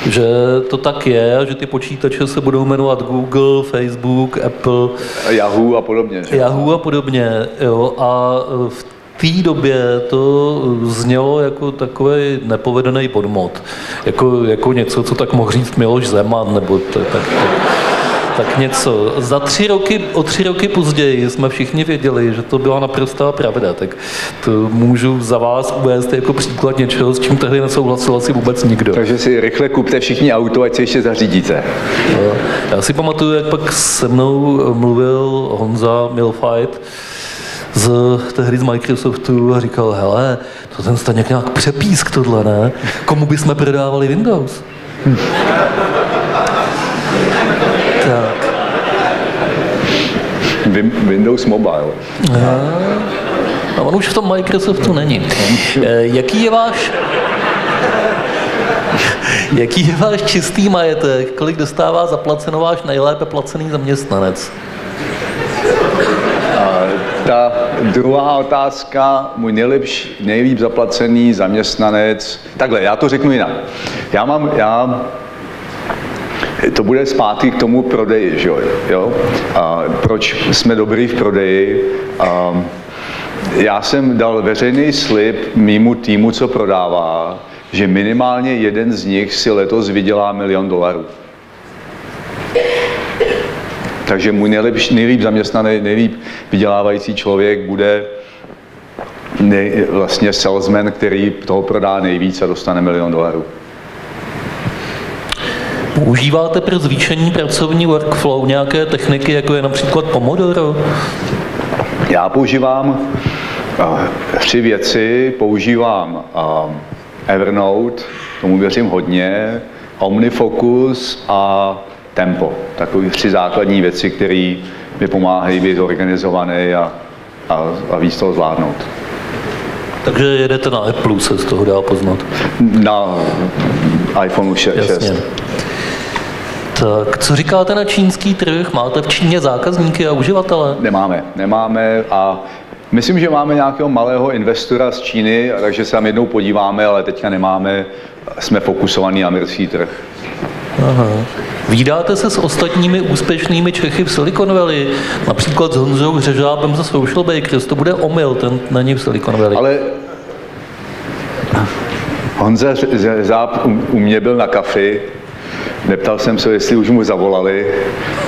že to tak je a že ty počítače se budou jmenovat Google, Facebook, Apple, Yahoo a podobně. Yahoo a podobně, jo, a v té době to znělo jako takový nepovedený podmot, jako něco, co tak mohl říct Miloš Zeman, nebo tak něco. O 3 roky později jsme všichni věděli, že to byla naprostá pravda, tak to můžu za vás uvést jako příklad něčeho, s čím tehdy nesouhlasil asi vůbec nikdo. Takže si rychle kupte všichni auto, ať se ještě zařídíte. Já si pamatuju, jak pak se mnou mluvil Honza Milfight tehdy z Microsoftu a říkal, hele, to ten Staněk nějak přepísk tohle, ne? Komu bychom prodávali Windows? Tak. Windows Mobile. A on už v tom Microsoftu není. Jaký je váš čistý majetek? Kolik dostává zaplaceno váš nejlépe placený zaměstnanec? Ta druhá otázka, můj nejlíp zaplacený zaměstnanec. Takhle, já to řeknu jinak. To bude zpátky k tomu prodeji, že jo? Proč jsme dobrý v prodeji? Já jsem dal veřejný slib mému týmu, co prodává, že minimálně jeden z nich si letos vydělá $1 milion. Takže můj nejlíp zaměstnaný, nejlíp vydělávající člověk bude vlastně salesman, který toho prodá nejvíc a dostane $1 milion. Používáte pro zvýšení pracovní workflow nějaké techniky, jako je například Pomodoro? Já používám 3 věci. Používám Evernote, tomu věřím hodně, OmniFocus a Tempo. Takové 3 základní věci, které mi pomáhají být organizovaný a víc toho zvládnout. Takže jedete na Apple, se z toho dá poznat. Na iPhoneu 6. Jasně. Tak co říkáte na čínský trh? Máte v Číně zákazníky a uživatele? Nemáme a myslím, že máme nějakého malého investora z Číny, takže se tam jednou podíváme, ale teďka nemáme, jsme fokusovaný na americký trh. Aha. Vídáte se s ostatními úspěšnými Čechy v Silicon Valley, například s Honzou Hřežábem ze Social Bakers, to bude omyl, ten není v Silicon Valley. Ale Honza Hřežáb u mě byl na kafi, neptal jsem se, jestli už mu zavolali,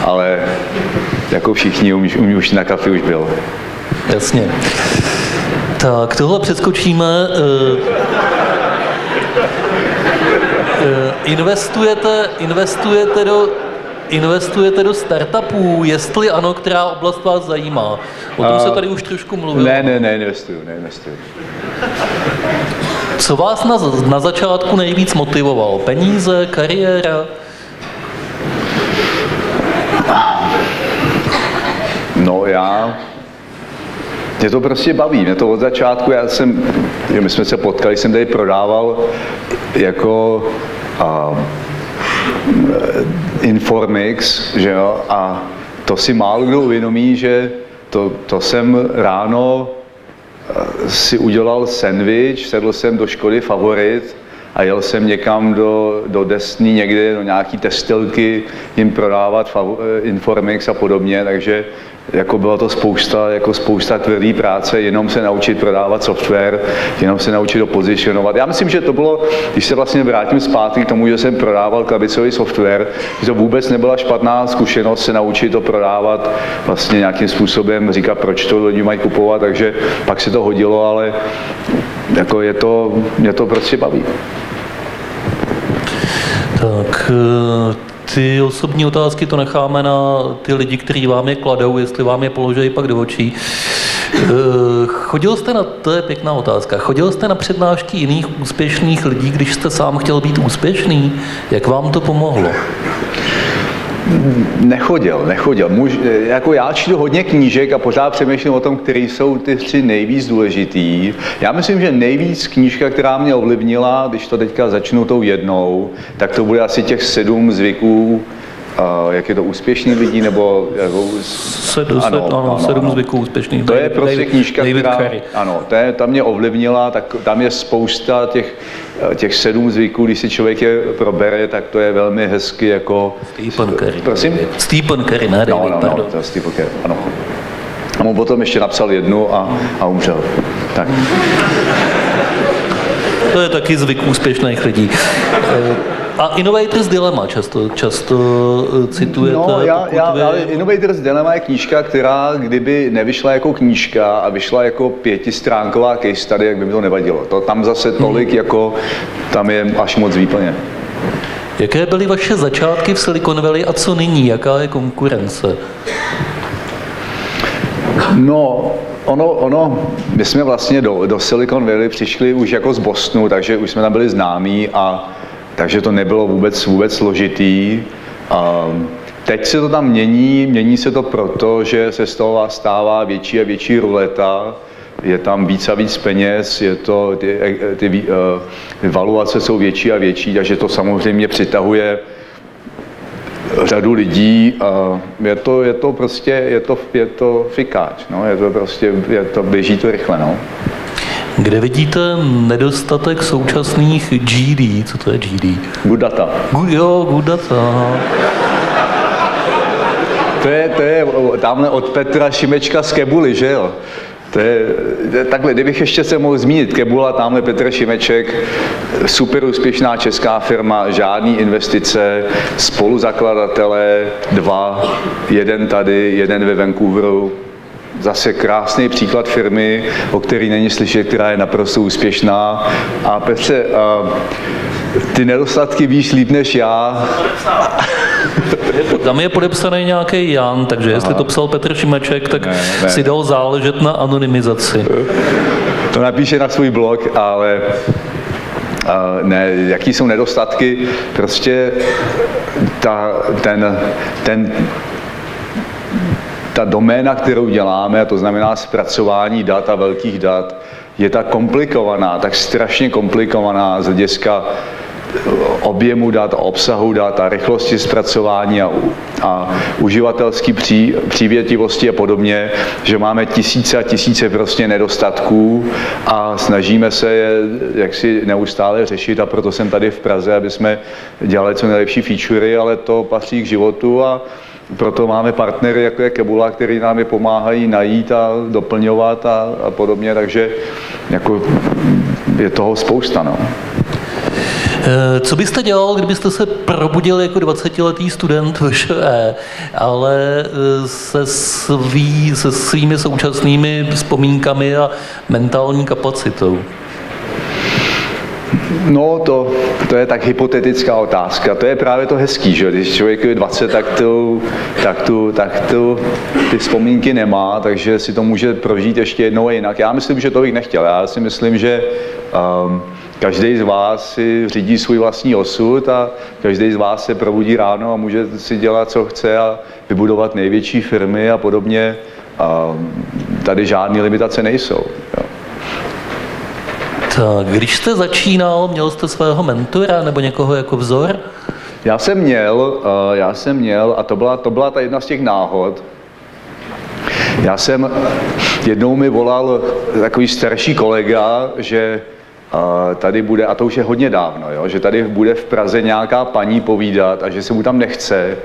ale jako všichni už na kafi už byl. Jasně. Tak tohle přeskočíme. Investujete do startupů, jestli ano, která oblast vás zajímá? O tom se tady už trošku mluvilo. Neinvestuju. Co vás na začátku nejvíc motivovalo? Peníze, kariéra? No mě to prostě baví, mě to od začátku, my jsme se potkali, jsem tady prodával jako Informix, že jo, a to si málo kdo uvědomí, že to jsem ráno si udělal sendvič, sedl jsem do Škody Favorit a jel jsem někam do Desný někde, do nějaký testilky jim prodávat Informix a podobně, takže jako bylo to spousta tvrdý práce, jenom se naučit prodávat software, jenom se naučit to pozicionovat. Já myslím, že to bylo, když se vlastně vrátím zpátky k tomu, že jsem prodával klabicový software, že to vůbec nebyla špatná zkušenost se naučit to prodávat vlastně nějakým způsobem, říkat, proč to lidi mají kupovat, takže pak se to hodilo, ale jako mě to prostě baví. Tak ty osobní otázky to necháme na ty lidi, kteří vám je kladou, jestli vám je položí pak do očí. To je pěkná otázka, chodil jste na přednášky jiných úspěšných lidí, když jste sám chtěl být úspěšný? Jak vám to pomohlo? Nechodil. Jako já čtu hodně knížek a pořád přemýšlím o tom, který jsou ty 3 nejvíc důležitý. Já myslím, že nejvíc knížka, která mě ovlivnila, když to teďka začnu tou jednou, tak to bude asi těch 7 zvyků, jak je to úspěšných lidí, nebo... Jako, 7 zvyků úspěšných. To je prostě knížka, která ta mě ovlivnila, tak tam je spousta těch 7 zvyků, když si člověk je probere, tak to je velmi hezky jako... Stephen Curry. Prosím? Stephen Curry, ne David, pardon. To je Stephen Curry, ano. A mu potom ještě napsal 1 a umřel. Tak. To je taky zvyk úspěšných lidí. A Innovator's Dilemma často citujete. No, Innovator's Dilemma je knížka, která kdyby nevyšla jako knížka a vyšla jako 5stránková case study, jak by mi to nevadilo. Tam zase tolik, jako tam je až moc výplně. Jaké byly vaše začátky v Silicon Valley a co nyní? Jaká je konkurence? No, my jsme vlastně do Silicon Valley přišli už jako z Bostonu, takže už jsme tam byli známí a takže to nebylo vůbec složitý. Teď se to tam mění se to proto, že se z toho stává větší a větší ruleta, je tam víc a víc peněz, ty valuace jsou větší a větší, takže to samozřejmě přitahuje řadu lidí. Je to fikáč, no, běží to rychle, no. Kde vidíte nedostatek současných GD? Co to je GD? Good data. Good data. To je tamhle od Petra Šimečka z Kebuly, že jo? Takhle, kdybych ještě se mohl zmínit, Kebula, tamhle Petr Šimeček, super úspěšná česká firma, žádný investice, spoluzakladatelé 2, jeden tady, jeden ve Vancouveru, zase krásný příklad firmy, o který není slyšet, která je naprosto úspěšná. A Petře, ty nedostatky víš líp než já. Tam je podepsaný nějaký Jan, takže jestli to psal Petr Šimeček, tak si dal záležet na anonymizaci. To napíše na svůj blog, ale ne, jaký jsou nedostatky, prostě ta doména, kterou děláme, a to znamená zpracování dat a velkých dat, je tak komplikovaná, tak strašně komplikovaná z hlediska objemu dat, obsahu dat a rychlosti zpracování a uživatelské přívětivosti a podobně, že máme tisíce a tisíce prostě nedostatků a snažíme se je jaksi neustále řešit a proto jsem tady v Praze, aby jsme dělali co nejlepší featurey, ale to patří k životu a proto máme partnery, jako je Kebula, který nám je pomáhají najít a doplňovat a podobně, takže jako je toho spousta. No. Co byste dělal, kdybyste se probudil jako 20letý student VŠE, ale se svými současnými vzpomínkami a mentální kapacitou? No, to je tak hypotetická otázka. To je právě to hezký, že když člověk je 20, tak ty vzpomínky nemá, takže si to může prožít ještě jednou a jinak. Já myslím, že to bych nechtěl. Já si myslím, že každý z vás si řídí svůj vlastní osud a každý z vás se probudí ráno a může si dělat, co chce a vybudovat největší firmy a podobně. Tady žádné limitace nejsou. Jo. Tak, když jste začínal, měl jste svého mentora nebo někoho jako vzor? Já jsem měl a to byla ta jedna z těch náhod. Jednou mi volal takový starší kolega, že tady bude, a to už je hodně dávno, jo, že tady bude v Praze nějaká paní povídat a že se mu tam nechce,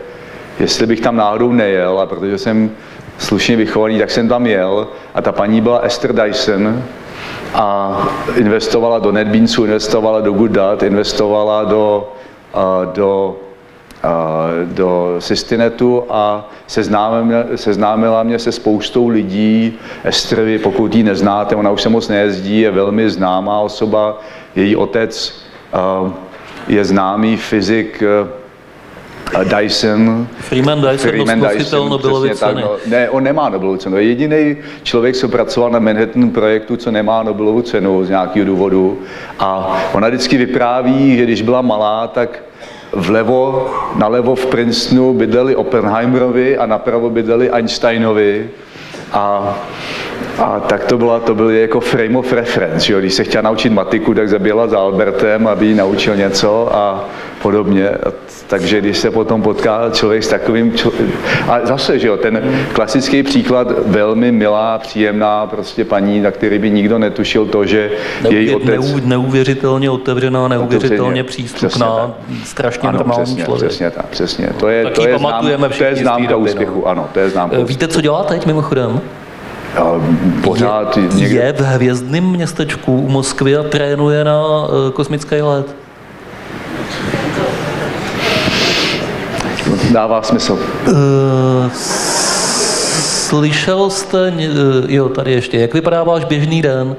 jestli bych tam náhodou nejel, a protože jsem slušně vychovaný, tak jsem tam jel a ta paní byla Esther Dyson a investovala do NetBeansu, investovala do GoodDat, investovala do Systinetu a seznámila mě se spoustou lidí. Esther, pokud ji neznáte, ona už se moc nejezdí, je velmi známá osoba. Její otec je známý fyzik Dyson. Freeman Dyson, nositel Nobelovy ceny. No, ne, on nemá Nobelovu cenu. Je jediný člověk, co pracoval na Manhattan projektu, co nemá Nobelovu cenu z nějakého důvodu. A ona vždycky vypráví, že když byla malá, tak nalevo v Princetonu bydleli Oppenheimerovi a napravo bydleli Einsteinovi. A tak to byl jako frame of reference. Jo? Když se chtěla naučit matiku, tak zaběla za Albertem, aby jí naučil něco a podobně. Takže když se potom potká člověk s takovým... A zase, že jo, ten klasický příklad, velmi milá, příjemná prostě paní, na který by nikdo netušil to, že její otec... Neuvěřitelně otevřená, neuvěřitelně přístupná, strašně normální člověk. Přesně. To je známka úspěchu, ano, to je známka úspěchu. Víte, co dělá teď mimochodem? Pořád je v hvězdném městečku u Moskvy a trénuje na kosmický let. Dává smysl. Slyšel jste, jo, tady ještě, jak vypadá váš běžný den?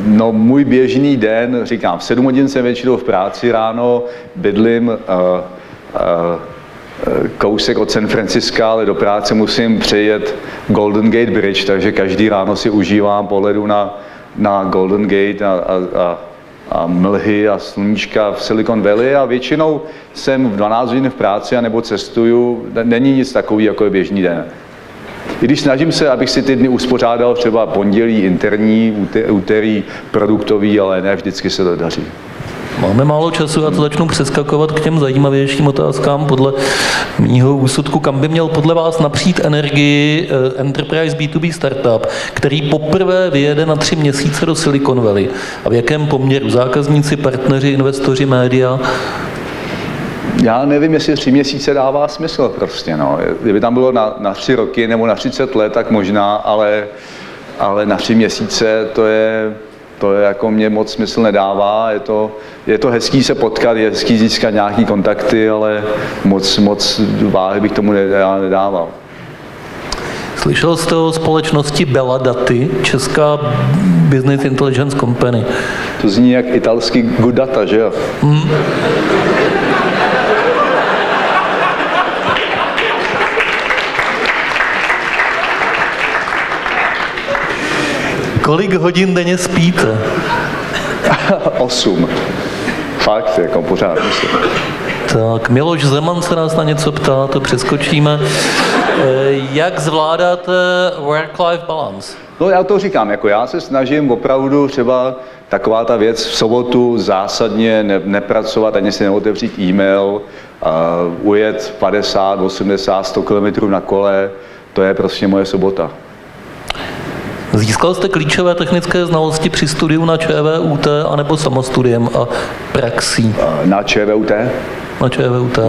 No, můj běžný den, říkám, v 7 hodin jsem většinou v práci ráno, bydlím kousek od San Franciska, ale do práce musím přejet Golden Gate Bridge, takže každý ráno si užívám pohledu na Golden Gate a mlhy a sluníčka v Silicon Valley a většinou jsem v 12 hodin v práci anebo cestuju, není nic takový, jako je běžný den. I když snažím se, abych si ty dny uspořádal třeba pondělí interní, úterý produktový, ale ne vždycky se to daří. Máme málo času a to začnu přeskakovat k těm zajímavějším otázkám podle mýho úsudku. Kam by měl podle vás napřít energii Enterprise B2B startup, který poprvé vyjede na 3 měsíce do Silicon Valley? A v jakém poměru? Zákazníci, partneři, investoři, média? Já nevím, jestli 3 měsíce dává smysl prostě, no. Kdyby tam bylo na 3 roky nebo na 30 let, tak možná, ale na 3 měsíce to je jako mě moc smysl nedává, je to hezký se potkat, je hezký získat nějaký kontakty, ale moc váhy bych tomu nedával. Slyšel jste o společnosti Bella Daty, česká business intelligence company? To zní jak italský good data, že jo? Kolik hodin denně spíte? 8. Fakt, jako pořád myslím. Tak, Miloš Zeman se nás na něco ptá, to přeskočíme. Jak zvládáte work-life balance? No já to říkám, jako já se snažím opravdu třeba taková ta věc v sobotu zásadně nepracovat, ani si neotevřít e-mail, ujet 50, 80, 100 km na kole, to je prostě moje sobota. Získal jste klíčové technické znalosti při studiu na ČVUT anebo samostudiem a praxí? Na ČVUT. Na ČVUT.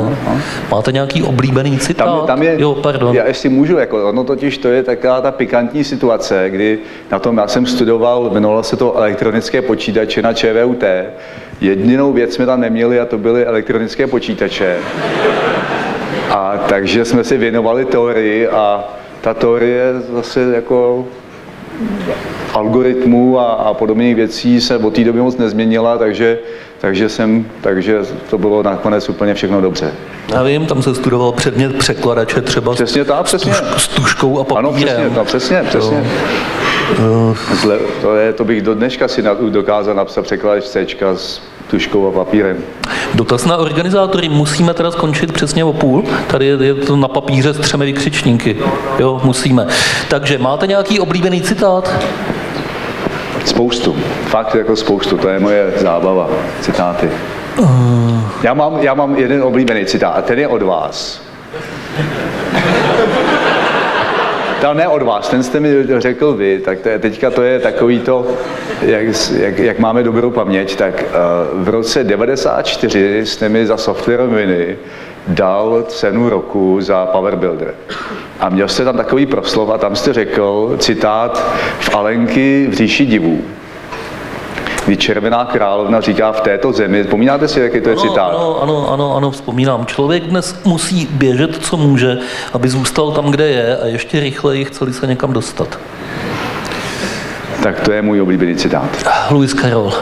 Máte nějaký oblíbený citát? Tam je, jo, pardon. Já jestli můžu, jako, ono totiž to je taková ta pikantní situace, kdy na tom já jsem studoval, jmenovalo se to elektronické počítače na ČVUT. Jedinou věc jsme tam neměli a to byly elektronické počítače. A takže jsme si věnovali teorii a ta teorie zase jako algoritmů a podobných věcí se od té doby moc nezměnila, takže to bylo nakonec úplně všechno dobře. Já vím, tam se studoval předmět překladače třeba přesně tak, přesně. S tužkou a papírem. Ano, přesně. To bych do dneška si dokázal napsat překladač Cčka s tužkou a papírem. Dotaz na organizátory. Musíme teda skončit přesně o půl. Tady je to na papíře s 3 vykřičníky. Jo, musíme. Takže máte nějaký oblíbený citát? Spoustu. Fakt jako spoustu. To je moje zábava. Citáty. Já mám jeden oblíbený citát a ten je od vás. Ne od vás, ten jste mi řekl vy, tak teďka to je takový to, jak máme dobrou paměť, tak v roce 1994 jste mi za Software Noviny dal cenu roku za Power Builder. A měl jste tam takový proslov a tam jste řekl citát v Alenky v říši divů. Kdy Červená královna říká v této zemi, vzpomínáte si, jaký to je citát? Ano, vzpomínám. Člověk dnes musí běžet, co může, aby zůstal tam, kde je a ještě rychleji chce se někam dostat. Tak to je můj oblíbený citát. Lewis Carroll.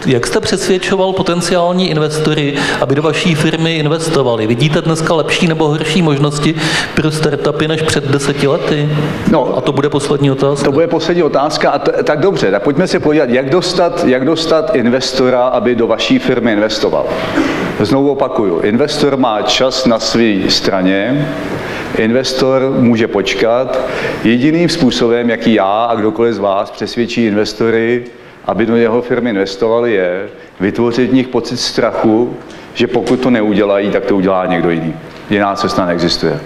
Jak jste přesvědčoval potenciální investory, aby do vaší firmy investovali? Vidíte dneska lepší nebo horší možnosti pro startupy než před 10 lety? No, a to bude poslední otázka. To bude poslední otázka. A tak dobře, tak pojďme se podívat, jak dostat investora, aby do vaší firmy investoval. Znovu opakuju, investor má čas na své straně, investor může počkat. Jediným způsobem, jaký já a kdokoliv z vás přesvědčí investory, aby do jeho firmy investovali, je vytvořit v nich pocit strachu, že pokud to neudělají, tak to udělá někdo jiný. Jiná cesta neexistuje.